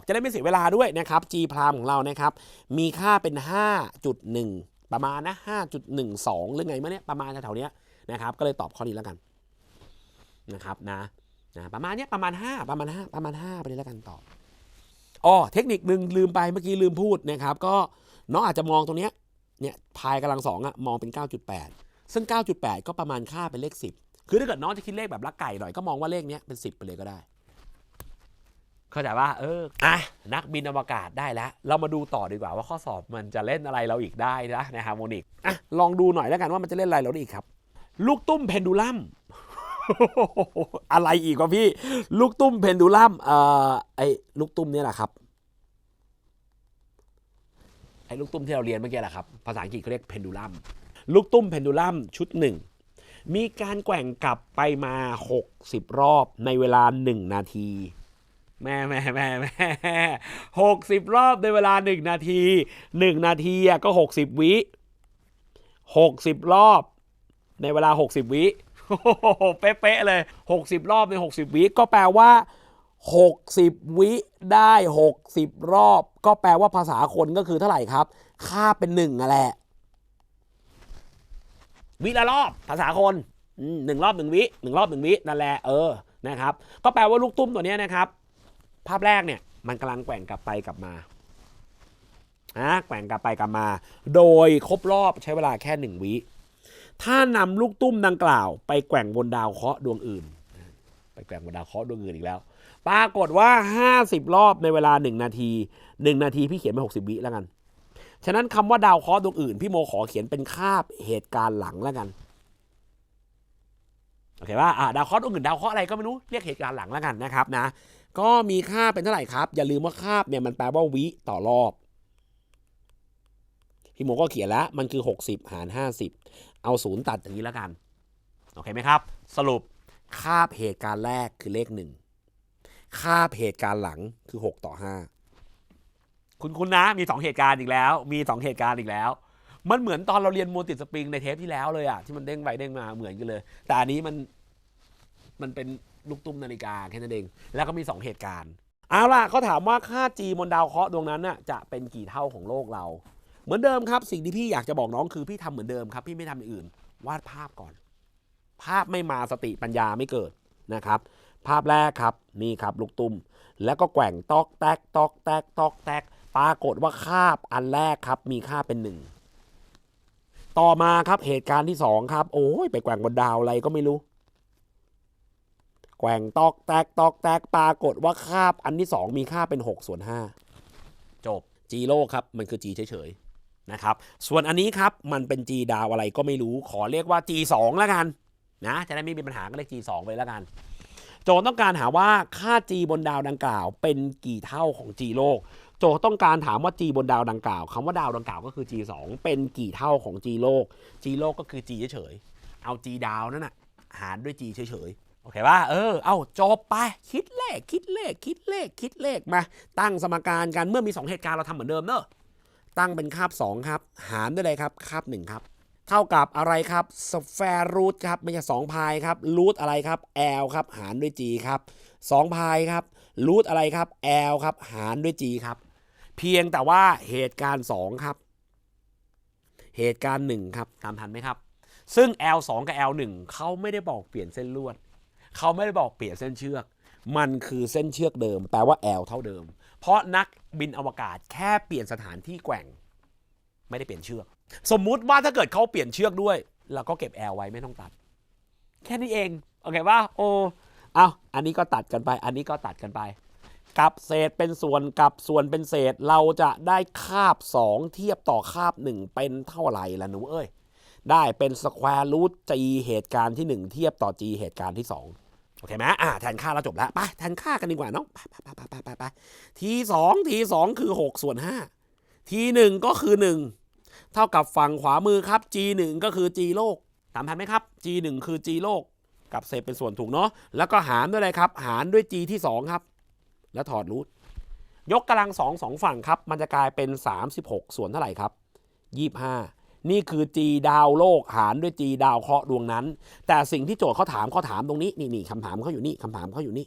จะได้ไม่เสียเวลาด้วยนะครับ G พรามของเรานะครับมีค่าเป็น 5.1 ประมาณนะ 5.12 หรือไงมาเนี่ยประมาณแถวๆนี้นะครับก็เลยตอบข้อนี้แล้วกันนะครับนะประมาณนี้ประมาณ5ไปเลยแล้วกันตอบเทคนิคนึงลืมไปเมื่อกี้ลืมพูดนะครับก็น้องอาจจะมองตรงเนี้ยเนี่ยพายกำลัง2มองเป็น 9.8 ซึ่ง 9.8 ก็ประมาณค่าเป็นเลข10คือถ้าเกิดน้องจะคิดเลขแบบลักไก่หน่อยก็มองว่าเลขนี้เป็น10ไปเลยก็ได้เข้าใจว่านักบินอวกาศได้แล้วเรามาดูต่อดีกว่าว่าข้อสอบมันจะเล่นอะไรเราอีกได้นะในฮาร์โมนิกลองดูหน่อยแล้วกันว่ามันจะเล่นอะไรเราได้อีกครับลูกตุ้มเพนดูลัม อะไรอีกวะพี่ลูกตุ้มเพนดูลัมลูกตุ้มเนี่ยแหละครับลูกตุ้มที่เราเรียนเมื่อกี้แหละครับภาษาอังกฤษเขาเรียกเพนดูลัมลูกตุ้มเพนดูลัมชุด1มีการแกว่งกลับไปมา60รอบในเวลา1นาทีแม่60รอบในเวลา1นาที1นาทีก็60วิ60รอบในเวลา60วิเป๊ะๆเลย60รอบใน60วิก็แปลว่า60วิได้60รอบก็แปลว่าภาษาคนก็คือเท่าไหร่ครับค่าเป็น1นั่นแหละวิละรอบภาษาคน1รอบ1วิ1รอบ1วินั่นแหละนะครับก็แปลว่าลูกตุ้มตัวนี้นะครับภาพแรกเนี่ยมันกำลังแกว่งกลับไปกลับมาแกว่งกลับไปกลับมาโดยครบรอบใช้เวลาแค่1วิถ้านำลูกตุ้มดังกล่าวไปแกว่งบนดาวเคราะห์ดวงอื่นไปแกว่งบนดาวเคราะห์ดวงอื่นอีกแล้วปรากฏว่า50รอบในเวลา1นาที1นาทีพี่เขียนไป60วิแล้วกันฉะนั้นคำว่าดาวเคราะห์ดวงอื่นพี่โมขอเขียนเป็นคาบเหตุการณ์หลังแล้วกันโอเคว่าดาวเคราะห์ดวงอื่นดาวเคราะห์อะไรก็ไม่รู้เรียกเหตุการณ์หลังแล้วกันนะครับนะก็มีค่าเป็นเท่าไหร่ครับอย่าลืมว่าคาบเนี่ยมันแปลว่าวิต่อรอบพี่โมก็เขียนแล้วมันคือ60หาร50เอา0ตัดอย่างนี้แล้วกันโอเคไหมครับสรุปคาบเหตุการณ์แรกคือเลข1คาบเหตุการณ์หลังคือ6ต่อ5คุณนะมี2เหตุการณ์อีกแล้วมี2เหตุการณ์อีกแล้วมันเหมือนตอนเราเรียนโมติสปริงในเทปที่แล้วเลยที่มันเด้งไปเด้งมาเหมือนกันเลยแต่อันนี้มันเป็นลูกตุ้มนาฬิกาแค่นั้นเองแล้วก็มี2เหตุการณ์เอาล่ะเขาถามว่าค่า G บนดาวเคราะห์ดวงนั้นน่ะจะเป็นกี่เท่าของโลกเราเหมือนเดิมครับสิ่งที่พี่อยากจะบอกน้องคือพี่ทำเหมือนเดิมครับพี่ไม่ทำอย่างอื่นวาดภาพก่อนภาพไม่มาสติปัญญาไม่เกิดนะครับภาพแรกครับนี่ครับลูกตุ้มแล้วก็แกว่งตอกแตกตอกแตกตอกแตกปรากฏว่าคาบอันแรกครับมีค่าเป็น1ต่อมาครับเหตุการณ์ที่2ครับโอ้ยไปแกว่งบนดาวอะไรก็ไม่รู้แกว่งตอกแตกตอกแตกปรากฏว่าคาบอันที่2มีค่าเป็น6ส่วน5จบ G โลกครับมันคือ G เฉยๆนะครับส่วนอันนี้ครับมันเป็น G ดาวอะไรก็ไม่รู้ขอเรียกว่า G2 แล้วกันนะจะได้ไม่มีปัญหาก็เรียก G2 ไปแล้วกัน โจทย์ต้องการหาว่าค่า g บนดาวดังกล่าวเป็นกี่เท่าของ g โลกโจทย์ต้องการถามว่า g บนดาวดังกล่าวคำว่าดาวดังกล่าวก็คือ g 2เป็นกี่เท่าของ g โลก g โลกก็คือ g เฉยๆเอา g ดาวนั่นน่ะหารด้วย g เฉยๆโอเคป่ะเอาจบไปคิดเลขมาตั้งสมการกันเมื่อมี2เหตุการณ์เราทำเหมือนเดิมเนอะตั้งเป็นคาบ2ครับหารด้วยอะไรครับคาบ1ครับเท่ากับอะไรครับสแควร์รูทครับไม่ใช่2พายครับรูทอะไรครับ l ครับหารด้วย g ครับ2พายครับรูทอะไรครับ l ครับหารด้วย g ครับเพียงแต่ว่าเหตุการณ์2ครับเหตุการณ์1ครับตามทันไหมครับซึ่ง l 2กับ l 1เขาไม่ได้บอกเปลี่ยนเส้นลวดเขาไม่ได้บอกเปลี่ยนเส้นเชือกมันคือเส้นเชือกเดิมแปลว่า l เท่าเดิมเพราะนักบินอวกาศแค่เปลี่ยนสถานที่แกว่งไม่ได้เปลี่ยนเชือกสมมุติว่าถ้าเกิดเขาเปลี่ยนเชือกด้วยเราก็เก็บ L ไว้ไม่ต้องตัดแค่นี้เองโอเคป่ะอันนี้ก็ตัดกันไปอันนี้ก็ตัดกันไปกับเศษเป็นส่วนกับส่วนเป็นเศษเราจะได้คาบ2เทียบต่อคาบ1เป็นเท่าไหร่ล่ะหนูได้เป็นสแควร์รูท g เหตุการณ์ที่1เทียบต่อ g เหตุการณ์ที่2โอเคไหมแทนค่าเราจบแล้วไปแทนค่ากันดีกว่าน้องไปที2คือ6ส่วน5ที1ก็คือ1เท่ากับฝั่งขวามือครับ g 1ก็คือ g โลกตามทันไหมครับ g 1คือ g โลกกับเศษเป็นส่วนถูกเนาะแล้วก็หารด้วยอะไรครับหารด้วย g ที่2ครับแล้วถอดรูทยกกำลัง2ฝั่งครับมันจะกลายเป็น36ส่วนเท่าไหร่ครับ25นี่คือ g ดาวโลกหารด้วย g ดาวเคราะห์ดวงนั้นแต่สิ่งที่โจทย์เขาถามตรงนี้นี่คำถามเขาอยู่นี่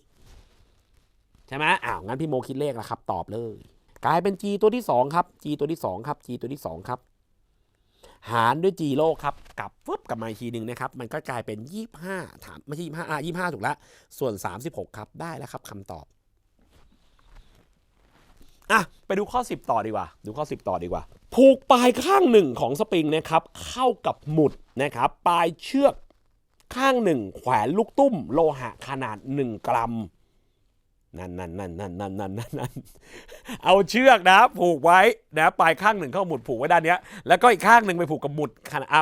ใช่ไหมงั้นพี่โมคิดเลขละครับตอบเลยกลายเป็น g ตัวที่2ครับ g ตัวที่2ครับ g ตัวที่2ครับหารด้วย g โลกครับกลับมาอีกทีหนึ่งนะครับมันก็กลายเป็น25ถามไม่ใช่25ถูกแล้วส่วน36ครับได้แล้วครับคำตอบไปดูข้อ10ต่อดีกว่าผูกปลายข้างหนึ่งของสปริงนะครับเข้ากับหมุดนะครับปลายเชือกข้างหนึ่งแขวนลูกตุ้มโลหะขนาด1 กรัมนั่นเอาเชือกนะผูกไว้นะปลายข้างหนึ่งเข้าหมุดผูกไว้ด้านนี้แล้วก็อีกข้างหนึ่งไปผูกกับหมุด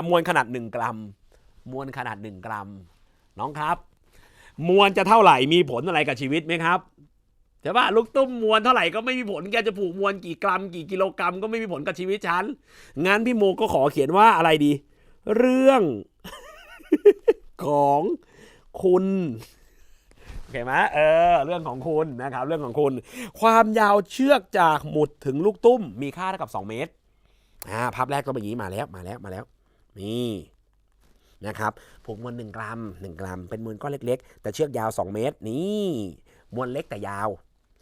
มวลขนาด1 กรัมน้องครับมวลจะเท่าไหร่มีผลอะไรกับชีวิตไหมครับใช่ป่ะลูกตุ้มมวลเท่าไหร่ก็ไม่มีผลแกจะผูกมวลกี่กรัมกี่กิโลกรัมก็ไม่มีผลกับชีวิตฉันงั้นพี่โมก็ขอเขียนว่าอะไรดีเรื่อง ของคุณโอเคไหมเรื่องของคุณนะครับเรื่องของคุณความยาวเชือกจากหมุดถึงลูกตุ้มมีค่าเท่ากับ2 เมตรภาพแรกก็แบบนี้มาแล้วนี่นะครับผูกมวล1 กรัมเป็นมวลก้อนเล็กๆแต่เชือกยาว2 เมตรนี่มวลเล็กแต่ยาว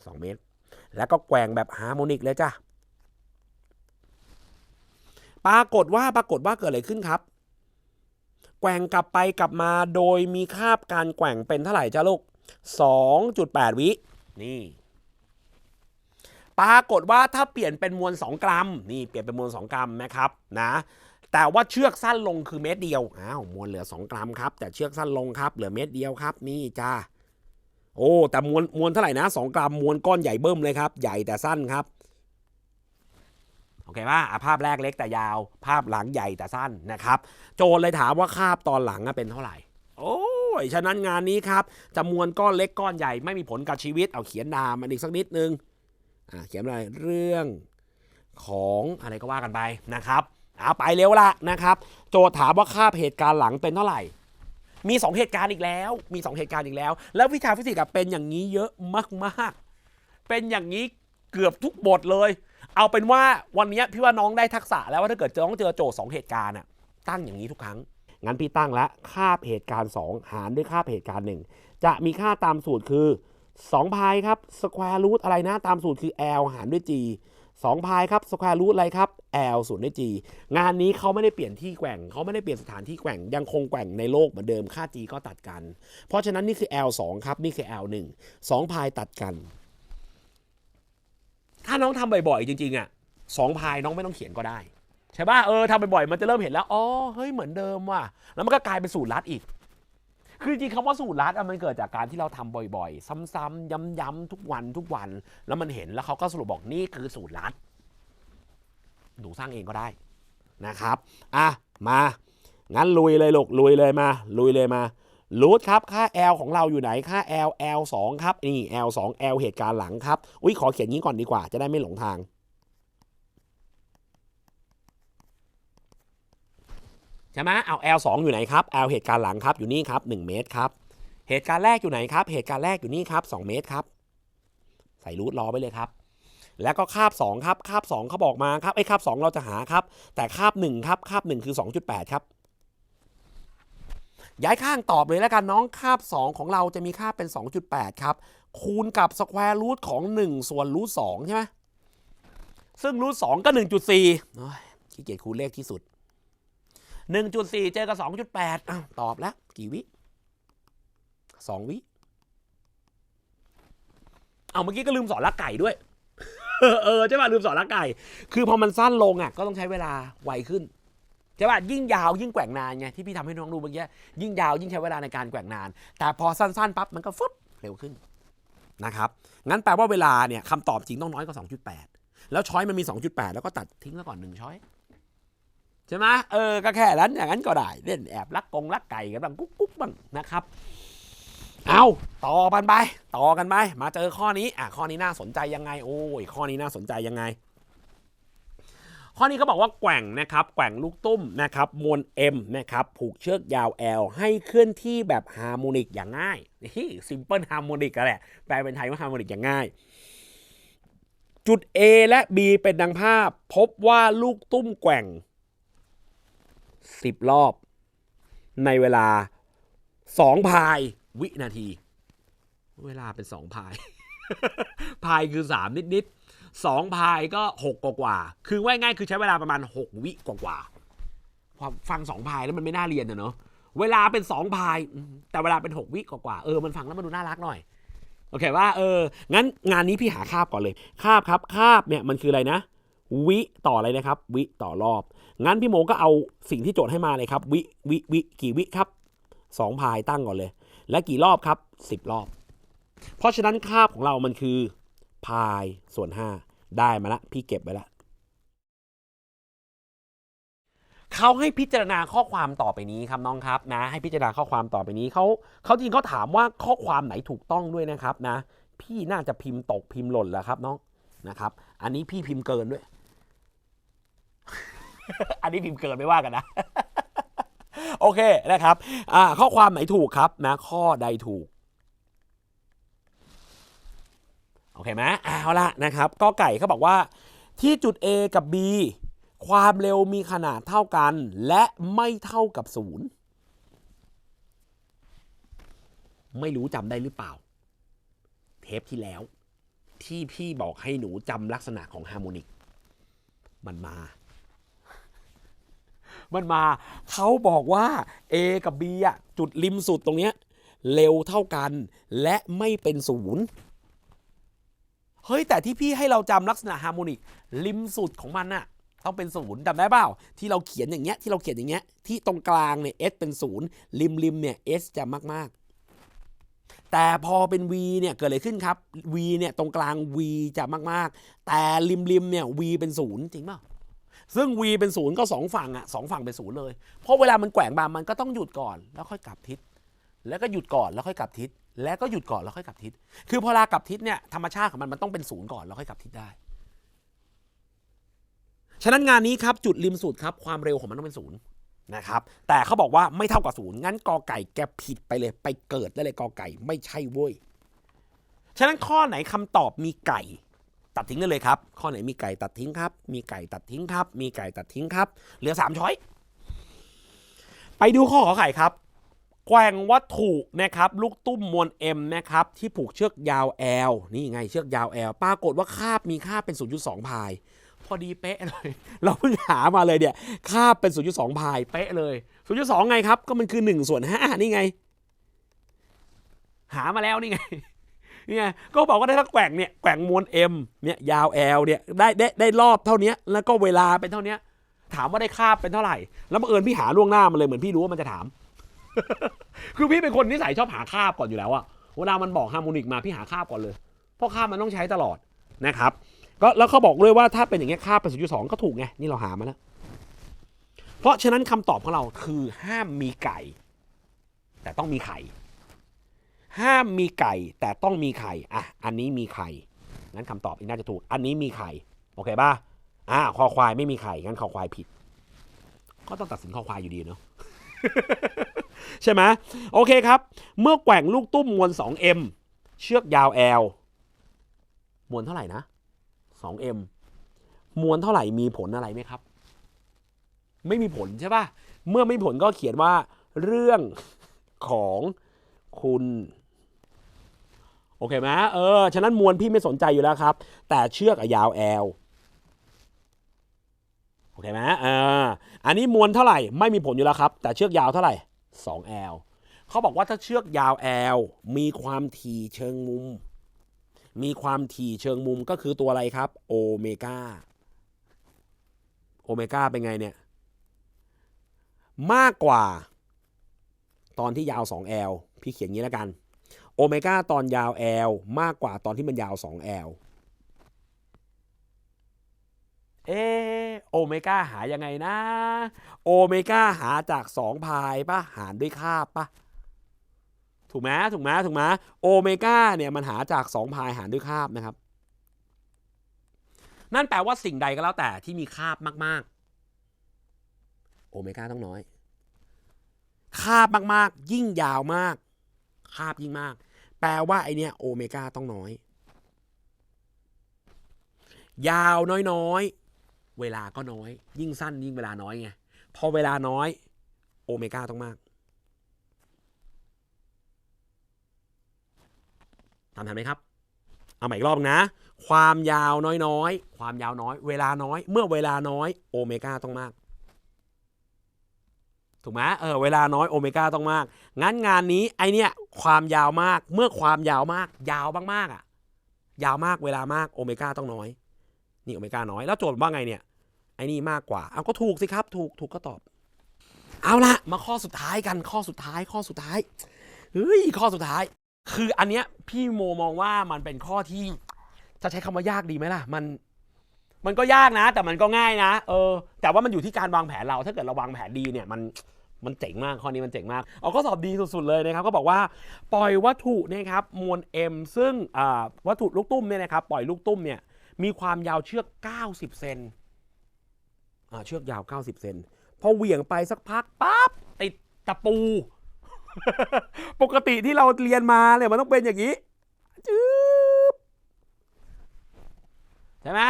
2 เมตรแล้วก็แกว่งแบบฮาร์โมนิกเลยจ้ะปรากฏว่าเกิดอะไรขึ้นครับแกว่งกลับไปกลับมาโดยมีคาบการแกว่งเป็นเท่าไหร่จ้าลูก 2.8 วินี่ปรากฏว่าถ้าเปลี่ยนเป็นมวล2 กรัมนี่เปลี่ยนเป็นมวล2 กรัมนะครับนะแต่ว่าเชือกสั้นลงคือเมตรเดียวมวลเหลือ2 กรัมครับแต่เชือกสั้นลงครับเหลือเมตรเดียวครับนี่จ้าแต่มวลเท่าไหร่นะ2 กรัมมวลก้อนใหญ่เบิ้มเลยครับใหญ่แต่สั้นครับโอเคป่ะภาพแรกเล็กแต่ยาวภาพหลังใหญ่แต่สั้นนะครับโจทย์เลยถามว่าคาบตอนหลังเป็นเท่าไหร่ฉะนั้นงานนี้ครับจำนวนก้อนเล็กก้อนใหญ่ไม่มีผลกับชีวิตเอาเขียนดามันอีกสักนิดนึงเขียนอะไรเรื่องของอะไรก็ว่ากันไปนะครับเอาไปเร็วละนะครับโจทย์ถามว่าคาบเหตุการณ์หลังเป็นเท่าไหร่มี2 เหตุการณ์อีกแล้วแล้ววิชาฟิสิกส์เป็นอย่างนี้เยอะมากๆเป็นอย่างนี้เกือบทุกบทเลยเอาเป็นว่าวันนี้พี่ว่าน้องได้ทักษะแล้วว่าถ้าเกิดน้องเจอโจทย์2 เหตุการณ์ตั้งอย่างนี้ทุกครั้งงั้นพี่ตั้งแล้วคาบเหตุการณ์2หารด้วยคาบเหตุการณ์1จะมีค่าตามสูตรคือ2 พายครับสแควร์รูทอะไรนะตามสูตรคือ l หารด้วย g 2 พายครับสแควร์รูทอะไรครับ l ส่วนด้วย g งานนี้เขาไม่ได้เปลี่ยนที่แกว่งเขาไม่ได้เปลี่ยนสถานที่แกว่งยังคงแกว่งในโลกเหมือนเดิมค่า g ก็ตัดกันเพราะฉะนั้นนี่คือ l 2ครับนี่คือ l 1 2 พายตัดกันถ้าน้องทำบ่อยๆจริงๆ2 พายน้องไม่ต้องเขียนก็ได้ใช่ป่ะทำบ่อยๆมันจะเริ่มเห็นแล้วเฮ้ยเหมือนเดิมว่ะแล้วมันก็กลายเป็นสูตรลัดอีกคือจริงคำว่าสูตรลัดมันเกิดจากการที่เราทำบ่อยๆซ้ำๆย้ำๆทุกวันแล้วมันเห็นแล้วเขาก็สรุปบอกนี่คือสูตรลัดหนูสร้างเองก็ได้นะครับมางั้นลุยเลยลูกลุยเลยมา รูทครับค่า L ของเราอยู่ไหนค่า L 2ครับนี่ L 2 L เหตุการณ์หลังครับอุ้ยขอเขียนงี้ก่อนดีกว่าจะได้ไม่หลงทางใช่ไหมเอา L 2อยู่ไหนครับ L เหตุการณ์หลังครับอยู่นี่ครับ1เมตรครับเหตุการณ์แรกอยู่ไหนครับเหตุการณ์แรกอยู่นี่ครับ2เมตรครับใส่รูทรอไปเลยครับแล้วก็คาบ2ครับคาบ2เขาบอกมาครับไอ้คาบ2เราจะหาครับแต่คาบ1ครับคาบ1คือ 2.8 ครับย้ายข้างตอบเลยแล้วกันน้องคาบ2ของเราจะมีค่าเป็น 2.8 ครับคูณกับสแควร์รูทของ1ส่วนรูท2ใช่ไหมซึ่งรูท2ก็ 1.4 ขี้เกียจคูณเลขที่สุด 1.4 เจอกับ 2.8 อ้าวตอบแล้วกี่วิ2วิเอาเมื่อกี้ก็ลืมสอนลักไก่ด้วย ใช่ป่ะลืมสอนลักไก่คือพอมันสั้นลงอ่ะก็ต้องใช้เวลาไวขึ้นใช่ป่ะยิ่งยาวยิ่งแกว่งนานไงที่พี่ทำให้น้องดูเมื่อกี้ยิ่งยาวยิ่งใช้เวลาในการแกว่งนานแต่พอสั้นๆปั๊บมันก็ฟึบเร็วขึ้นนะครับงั้นแปลว่าเวลาเนี่ยคำตอบจริงต้องน้อยกว่า 2.8 แล้วช้อยมันมี 2.8 แล้วก็ตัดทิ้งซะก่อน1ช้อยใช่ไหมก็แค่นั้นอย่างนั้นก็ได้เล่นแอบลักไก่กันบ้างกุ๊กบ้างนะครับเอาต่อกันไปมาเจอข้อนี้ข้อนี้น่าสนใจยังไงโอ้ยข้อนี้น่าสนใจยังไงข้อนี้เขาบอกว่าแกว่งนะครับแกว่งลูกตุ้มนะครับมวล M นะครับผูกเชือกยาว L ให้เคลื่อนที่แบบฮาร์โมนิกอย่างง่ายนี่ simple harmonic กันแหละแปลเป็นไทยว่าฮาร์โมนิกอย่างง่ายจุด A และ B เป็นดังภาพพบว่าลูกตุ้มแกว่ง10 รอบในเวลา2 พายวินาทีเวลาเป็น2 พาย พายคือ3นิด2 พายก็6กว่าคือว่าง่ายคือใช้เวลาประมาณ6 วิกว่าฟัง2 พายแล้วมันไม่น่าเรียนเนอะเวลาเป็น2 พายแต่เวลาเป็น6 วิกว่ามันฟังแล้วมันดูน่ารักหน่อยโอเคว่างั้นงานนี้พี่หาคาบก่อนเลยคาบครับคาบเนี่ยมันคืออะไรนะวิต่ออะไรนะครับวิต่อรอบงั้นพี่โมก็เอาสิ่งที่โจทย์ให้มาเลยครับวิกี่วิครับ2 พายตั้งก่อนเลยและกี่รอบครับ10 รอบเพราะฉะนั้นคาบของเรามันคือพายส่วน5ได้มาละพี่เก็บไว้ละเขาให้พิจารณาข้อความต่อไปนี้ครับน้องครับนะให้พิจารณาข้อความต่อไปนี้เขาจริงเขาถามว่าข้อความไหนถูกต้องด้วยนะครับนะพี่น่าจะพิมพ์ตกพิมพ์หล่นแล้วครับน้องนะครับอันนี้พี่พิมพ์เกินด้วย อันนี้พิมพ์เกินไม่ว่ากันนะ โอเคนะครับข้อความไหนถูกครับนะข้อใดถูกโอเคไหมเอาละนะครับกอไก่เขาบอกว่าที่จุด A กับ B ความเร็วมีขนาดเท่ากันและไม่เท่ากับ0ไม่รู้จำได้หรือเปล่าเทปที่แล้วที่พี่บอกให้หนูจำลักษณะของฮาร์โมนิกมันมาเขาบอกว่า A กับ B จุดริมสุดตรงเนี้ยเร็วเท่ากันและไม่เป็น0เฮ้ยแต่ที่พี่ให้เราจำลักษณะฮาร์โมนิกริมสุดของมันต้องเป็น0จำได้เปล่าที่เราเขียนอย่างเงี้ยที่ตรงกลางเนี่ย S เป็น0ริมเนี่ย S จะมากๆแต่พอเป็น V เนี่ยเกิดอะไรขึ้นครับ V เนี่ยตรงกลาง V จะมากๆแต่ริมเนี่ย V เป็น0จริงเปล่าซึ่ง V เป็น0ก็2 ฝั่ง2 ฝั่งเป็น0เลยเพราะเวลามันแกว่งมามันก็ต้องหยุดก่อนแล้วค่อยกลับทิศแล้วก็หยุดก่อนแล้วค่อยกลับทิศแล้วก็หยุดก่อนแล้วค่อยกลับทิศคือพอเวลากลับทิศเนี่ยธรรมชาติของมันต้องเป็น0ก่อนแล้วค่อยกลับทิศได้ฉะนั้นงานนี้ครับจุดริมสุดครับความเร็วของมันต้องเป็น0นะครับแต่เขาบอกว่าไม่เท่ากับ0งั้นกอไก่แกผิดไปเลยไปเกิดได้เลยกอไก่ไม่ใช่เว้ยฉะนั้นข้อไหนคำตอบมีไก่ตัดทิ้งได้เลยครับข้อไหนมีไก่ตัดทิ้งครับมีไก่ตัดทิ้งครับมีไก่ตัดทิ้งครับเหลือ3ช้อยไปดูข้อขอไข่ครับแกว่งวัตถุนะครับลูกตุ้มมวล M นะครับที่ผูกเชือกยาว L นี่ไงเชือกยาว L ปรากฏว่าคาบมีค่าเป็น 0.2 พายพอดีเป๊ะเลยเราเพิ่งหามาเลยเนี่ยคาบเป็น 0.2 พายเป๊ะเลย 0.2 ไงครับก็มันคือ1/5นี่ไงหามาแล้วนี่ไงนี่ไงก็บอกว่าได้ถ้าแกว่งเนี่ยแกว่งมวล M เนี่ยยาว L เนี่ยได้รอบเท่านี้แล้วก็เวลาเป็นเท่านี้ถามว่าได้คาบเป็นเท่าไหร่แล้วบังเอิญพี่หาล่วงหน้ามันเลยเหมือนพี่รู้ว่ามันจะถาม คือพี่เป็นคนนิสัยชอบหาคาบก่อนอยู่แล้วเวลามันบอกฮาร์โมนิกมาพี่หาคาบก่อนเลยเพราะคาบมันต้องใช้ตลอดนะครับก็แล้วเขาบอกเลยว่าถ้าเป็นอย่างเงี้ยคาบเป็น 0.2 ก็ถูกไงนี่เราหามาแล้วเพราะฉะนั้นคำตอบของเราคือห้ามมีไก่ แต่ต้องมีไข่ห้ามมีไก่แต่ต้องมีไข่อ่ะอันนี้มีไข่งั้นคำตอบน่าจะถูกอันนี้มีไข่โอเคป่ะคอควายไม่มีไข่งั้นคอควายผิดก็ต้องตัดสินคอควายอยู่ดีเนาะ ใช่ไหมโอเคครับเมื่อแกว่งลูกตุ้มมวล 2m เชือกยาว L มวลเท่าไหร่นะ 2m มวลเท่าไหร่มีผลอะไรไหมครับไม่มีผลใช่ป่ะเมื่อไม่มีผลก็เขียนว่าเรื่องของคุณโอเคไหมฉะนั้นมวลพี่ไม่สนใจอยู่แล้วครับแต่เชือกยาว L โอเคไหมอันนี้มวลเท่าไหร่ไม่มีผลอยู่แล้วครับแต่เชือกยาวเท่าไหร่ 2L เขาบอกว่าถ้าเชือกยาว L มีความถี่เชิงมุมก็คือตัวอะไรครับโอเมก้าเป็นไงเนี่ยมากกว่าตอนที่ยาว 2L พี่เขียนงี้แล้วกันโอเมก้าตอนยาว L มากกว่าตอนที่มันยาว 2L โอเมก้าหายังไงนะโอเมก้าหาจาก2พายป่ะหารด้วยคาบป่ะถูกไหมโอเมก้าเนี่ยมันหาจาก2พายหารด้วยคาบนะครับนั่นแปลว่าสิ่งใดก็แล้วแต่ที่มีคาบมากๆโอเมก้าต้องน้อยคาบมากๆยิ่งยาวมากคาบยิ่งมากแปลว่าไอเนี้ยโอเมก้าต้องน้อยยาวน้อยเวลาก็น้อยยิ่งสั้นยิ่งเวลาน้อยไงพอเวลาน้อยโอเมก้าต้องมากทันไหมครับเอาใหม่อีกรอบนะความยาวน้อยเวลาน้อยเมื่อเวลาน้อยโอเมก้าต้องมากถูกไหมเวลาน้อยโอเมก้าต้องมากงั้นงานนี้ไอเนี้ยความยาวมากเมื่อความยาวมากยาวมากยาวมากเวลามากโอเมก้าต้องน้อยนี่โอเมก้าน้อยแล้วโจทย์ว่าไงเนี่ยไอ้นี่มากกว่าเอาก็ถูกสิครับถูกก็ตอบเอาละมาข้อสุดท้ายกันข้อสุดท้ายข้อสุดท้ายคืออันเนี้ยพี่โมมองว่ามันเป็นข้อที่จะใช้คำว่ายากดีไหมล่ะมันก็ยากนะแต่มันก็ง่ายนะแต่ว่ามันอยู่ที่การวางแผนเราถ้าเกิดเราวางแผนดีเนี่ยมันเจ๋งมากข้อนี้มันเจ๋งมากเอาข้อสอบดีสุดๆเลยนะครับก็บอกว่าปล่อยวัตถุนะครับมวล m ซึ่งวัตถุลูกตุ้มเนี่ยนะครับปล่อยลูกตุ้มเนี่ยมีความยาวเชือก90เซนเชือกยาว90เซนพอเหวี่ยงไปสักพักปั๊บติดตะปู ปกติที่เราเรียนมาเนี่ยมันต้องเป็นอย่างนี้จื๊บใช่ไหม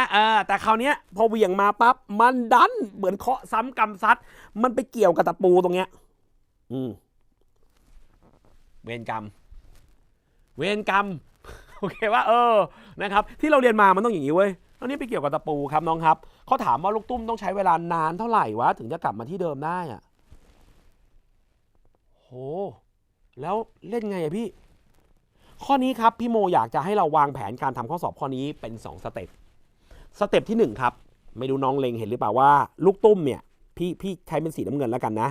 แต่คราวนี้พอเหวี่ยงมาปั๊บมันดันเหมือนเคาะซ้ำกำซัดมันไปเกี่ยวกับตะปูตรงเนี้ยเวรกรรมโอเคว่านะครับที่เราเรียนมามันต้องอย่างนี้เว้ยตอนนี้ไปเกี่ยวกับตะปูครับน้องครับเขาถามว่าลูกตุ้มต้องใช้เวลานานเท่าไหร่วะถึงจะกลับมาที่เดิมได้อะโหแล้วเล่นไงอะพี่ข้อนี้ครับพี่โมอยากจะให้เราวางแผนการทำข้อสอบข้อนี้เป็น2สเต็ปที่1ครับไม่รู้น้องเล็งเห็นหรือเปล่าว่าลูกตุ้มเนี่ยพี่ใช้เป็นสีน้ำเงินแล้วกันนะ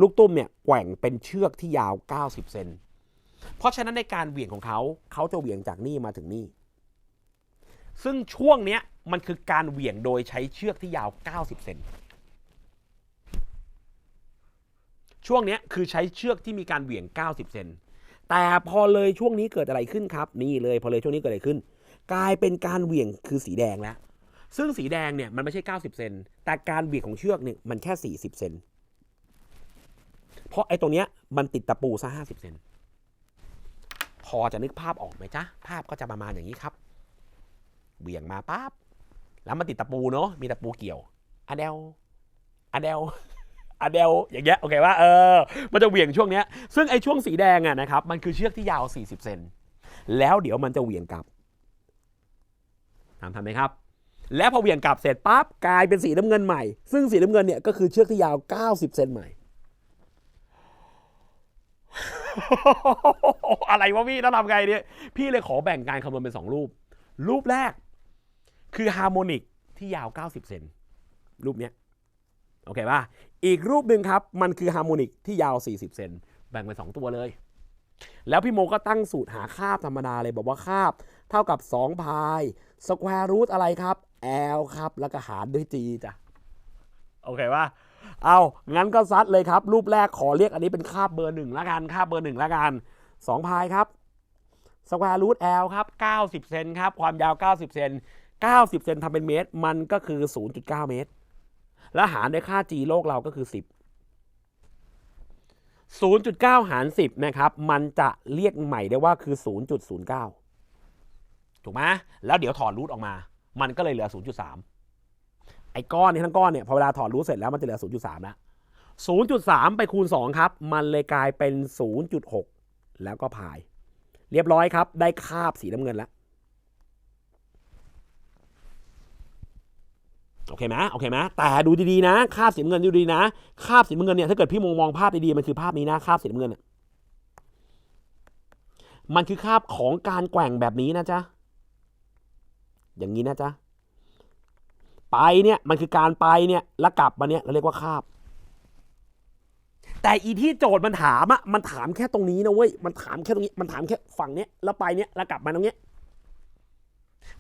ลูกตุ้มเนี่ยแกว่งเป็นเชือกที่ยาว90เซนเพราะฉะนั้นในการเหวี่ยงของเขาจะเหวี่ยงจากนี่มาถึงนี่ซึ่งช่วงเนี้ยมันคือการเหวี่ยงโดยใช้เชือกที่ยาว90เซนช่วงนี้คือใช้เชือกที่มีการเหวี่ยง90เซนแต่พอเลยช่วงนี้เกิดอะไรขึ้นครับนี่เลยพอเลยช่วงนี้เกิดอะไรขึ้นกลายเป็นการเหวี่ยงคือสีแดงแล้วซึ่งสีแดงเนี่ยมันไม่ใช่90เซนแต่การเหวี่ยงของเชือกเนี่ยมันแค่40เซนเพราะไอ้ตรงเนี้ยมันติดตะปูซะ50เซนพอจะนึกภาพออกไหมจ๊ะภาพก็จะประมาณอย่างนี้ครับเหวี่ยงมาปั๊บแล้วมันติดตะปูเนาะมีตะปูเกี่ยวอะเดลอย่างเงี้ยโอเคว่ามันจะเหวี่ยงช่วงเนี้ยซึ่งไอ้ช่วงสีแดงอ่ะนะครับมันคือเชือกที่ยาว40เซนแล้วเดี๋ยวมันจะเหวี่ยงกลับทำไหมครับแล้วพอเหวี่ยงกลับเสร็จปั๊บกลายเป็นสีน้ำเงินใหม่ซึ่งสีน้ำเงินเนี่ยก็คือเชือกที่ยาว90เซนใหม่ อะไรวะพี่ต้องทำไงเนี่ยพี่เลยขอแบ่งการคำนวณเป็น2รูปแรกคือฮาร์โมนิกที่ยาว90เซนรูปเนี้ยโอเคป่ะอีกรูปหนึ่งครับมันคือฮาร์โมนิกที่ยาว40เซนแบ่งเป็น2ตัวเลยแล้วพี่โมก็ตั้งสูตรหาคาบธรรมดาเลยบอกว่าคาบเท่ากับ2พายสแควร์รูทอะไรครับ L ครับแล้วก็หารด้วย G จ้ะโอเคป่ะ เอางั้นก็ซัดเลยครับรูปแรกขอเรียกอันนี้เป็นคาบเบอร์1ละกันคาบเบอร์1ละกัน2พายครับสแควร์รูท L ครับ90เซนครับความยาว90เซน90เซนทำเป็นเมตรมันก็คือ 0.9 เมตรแล้วหารด้วยค่า G โลกเราก็คือ10 0.9 หาร 10นะครับมันจะเรียกใหม่ได้ว่าคือ 0.09 ถูกไหมแล้วเดี๋ยวถอดรูทออกมามันก็เลยเหลือ 0.3 ไอ้ก้อนนี้ทั้งก้อนเนี่ยพอเวลาถอดรูทเสร็จแล้วมันจะเหลือ 0.3 แล้ว 0.3 ไปคูณ 2 ครับมันเลยกลายเป็น 0.6 แล้วก็พายเรียบร้อยครับได้คาบสีน้ำเงินแล้วโอเคไหมโอเคไหมแต่ดูดีๆนะคาบสีน้ำเงินดูดีนะคาบสีน้ำเงินเนี่ยถ้าเกิดพี่มองภาพดีๆมันคือภาพนี้นะคาบสีน้ำเงินมันคือคาบของการแกว่งแบบนี้นะจ๊ะอย่างนี้นะจ๊ะไปเนี่ยมันคือการไปเนี่ยแล้วกลับมาเนี่ยเราเรียกว่าคาบแต่อีที่โจทย์มันถามอะมันถามแค่ตรงนี้นะเว้ยมันถามแค่ตรงนี้มันถามแค่ฝั่งเนี้ยแล้วไปเนี่ยแล้วกลับมาตรงเนี้ย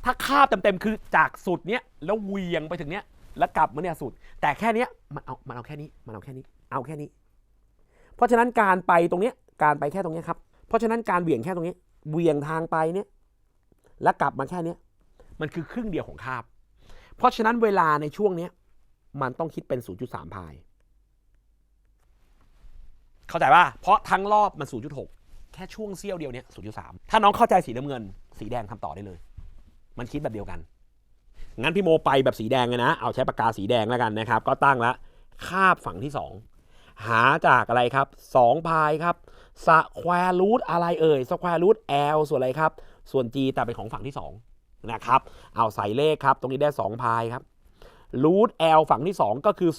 ถ้าคาบเต็มๆคือจากสุดเนี้ยแล้วเวียงไปถึงเนี้ยแล้วกลับมาเนี่ยสุดแต่แค่เนี้ยมันเอาแค่นี้เอาแค่นี้เพราะฉะนั้นการไปตรงเนี้ยการไปแค่ตรงเนี้ยครับเพราะฉะนั้นการเวียงแค่ตรงนี้เวียงทางไปเนี่ยแล้วกลับมาแค่เนี้ยมันคือครึ่งเดียวของคาบเพราะฉะนั้นเวลาในช่วงนี้มันต้องคิดเป็น 0.3 พายเข้าใจป่ะเพราะทั้งรอบมัน 0.6 แค่ช่วงเสี้ยวเดียวเนี่ย 0.3 ถ้าน้องเข้าใจสีน้ำเงินสีแดงทำต่อได้เลยมันคิดแบบเดียวกันงั้นพี่โมไปแบบสีแดงเลยนะเอาใช้ปากกาสีแดงแล้วกันนะครับก็ตั้งละคาบฝั่งที่2หาจากอะไรครับ2พายครับสแควร์รูทอะไรเอ่ยสแควร์รูท L ส่วนอะไรครับส่วน G แต่เป็นของฝั่งที่2นะครับเอาใส่เลขครับตรงนี้ได้2พายครับรูท L ฝั่งที่2ก็คือ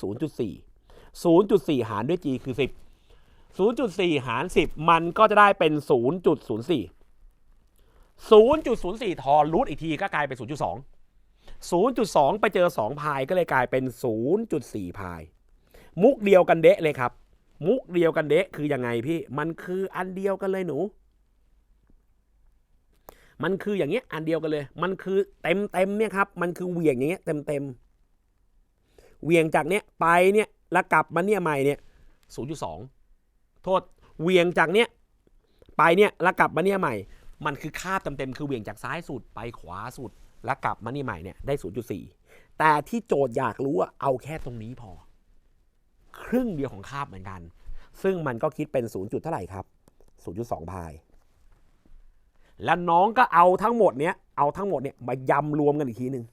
0.4 หารด้วย G คือ10 0.4 หาร 10มันก็จะได้เป็น 0.04 ทอนรูทอีกทีก็กลายเป็น 0.2 ไปเจอ2พายก็เลยกลายเป็น 0.4 พายมุกเดียวกันเดะเลยครับมุกเดียวกันเดะคือยังไงพี่มันคืออันเดียวกันเลยหนูมันคืออย่างเงี้ยอันเดียวกันเลยมันคือเต็มเนี่ยครับมันคือเหวี่ยงอย่างเงี้ยเต็มเหวี่ยงจากเนี้ยไปเนี่ยแล้วกลับมาเนี่ยใหม่เนี่ย 0.2 โทษเหวี่ยงจากเนี้ยไปเนี่ยแล้วกลับมาเนี่ยใหม่มันคือคาบเต็มคือเหวี่ยงจากซ้ายสุดไปขวาสุดแล้วกลับมานี่ใหม่เนี่ยได้ 0.4 แต่ที่โจทย์อยากรู้ว่าเอาแค่ตรงนี้พอครึ่งเดียวของคาบเหมือนกันซึ่งมันก็คิดเป็น 0. เท่าไหร่ครับ 0.2 พายแล้วน้องก็เอาทั้งหมดเนี้ยมายำรวมกันอีกทีนึง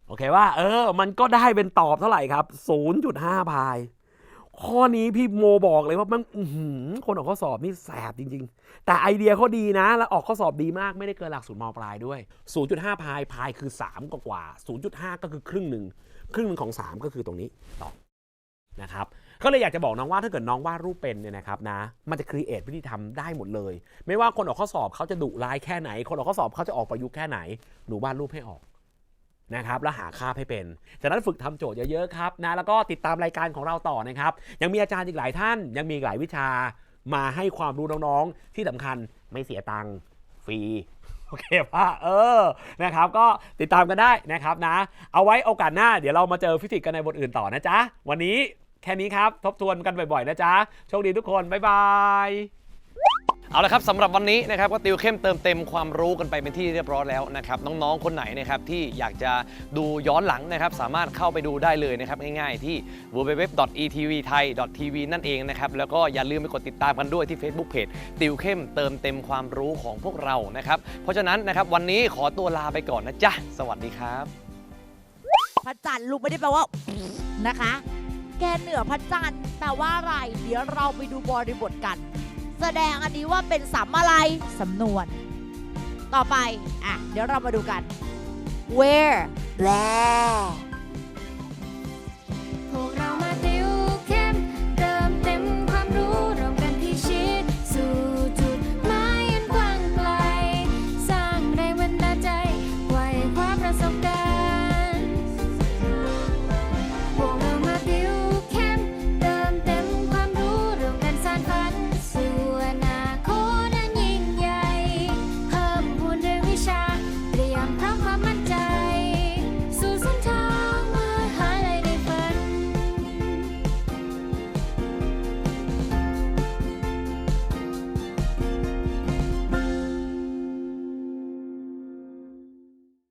โอเคว่ามันก็ได้เป็นตอบเท่าไหร่ครับ 0.5 พายข้อนี้พี่โมบอกเลยว่ามันคนออกข้อสอบนี่แสบจริงๆแต่ไอเดียเขาดีนะแล้วออกข้อสอบดีมากไม่ได้เกินหลักสูตรม.ปลายด้วย 0.5 พายคือ3กว่า 0.5 ก็คือครึ่งหนึ่งของ3ก็คือตรงนี้ตอบนะครับก็เลยอยากจะบอกน้องว่าถ้าเกิดน้องวาดรูปเป็นเนี่ยนะครับนะมันจะครีเอทวิธีทำได้หมดเลยไม่ว่าคนออกข้อสอบเขาจะดุร้ายแค่ไหนคนออกข้อสอบเขาจะออกประยุกต์แค่ไหนหนูวาดรูปให้ออกนะครับแล้วหาคาบให้เป็นจากนั้นฝึกทำโจทย์เยอะๆครับนะแล้วก็ติดตามรายการของเราต่อนะครับยังมีอาจารย์อีกหลายท่านยังมีหลายวิชามาให้ความรู้น้องๆที่สำคัญไม่เสียตังค์ฟรีโอเคป่ะนะครับก็ติดตามกันได้นะครับนะเอาไว้โอกาสหน้าเดี๋ยวเรามาเจอฟิสิกส์กันในบทอื่นต่อนะจ๊ะวันนี้แค่นี้ครับทบทวนกันบ่อยๆนะจ๊ะโชคดีทุกคนบ๊ายบายเอาละครับสำหรับวันนี้นะครับก็ติวเข้มเติมเต็มความรู้กันไปเป็นที่เรียบร้อยแล้วนะครับน้องๆคนไหนนะครับที่อยากจะดูย้อนหลังนะครับสามารถเข้าไปดูได้เลยนะครับง่ายๆที่ www.etvthai.tv นั่นเองนะครับแล้วก็อย่าลืมไปกดติดตามกันด้วยที่ Facebook Page ติวเข้มเติมเต็มความรู้ของพวกเรานะครับเพราะฉะนั้นนะครับวันนี้ขอตัวลาไปก่อนนะจ๊ะสวัสดีครับพระจันทร์ลูกไม่ได้แปลว่านะคะแกเหนือพระจันทร์แปลว่าอะไรเดี๋ยวเราไปดูบริบทกันแสดงอันนี้ว่าเป็นสำอะไรสำนวนต่อไปเดี๋ยวเรามาดูกัน where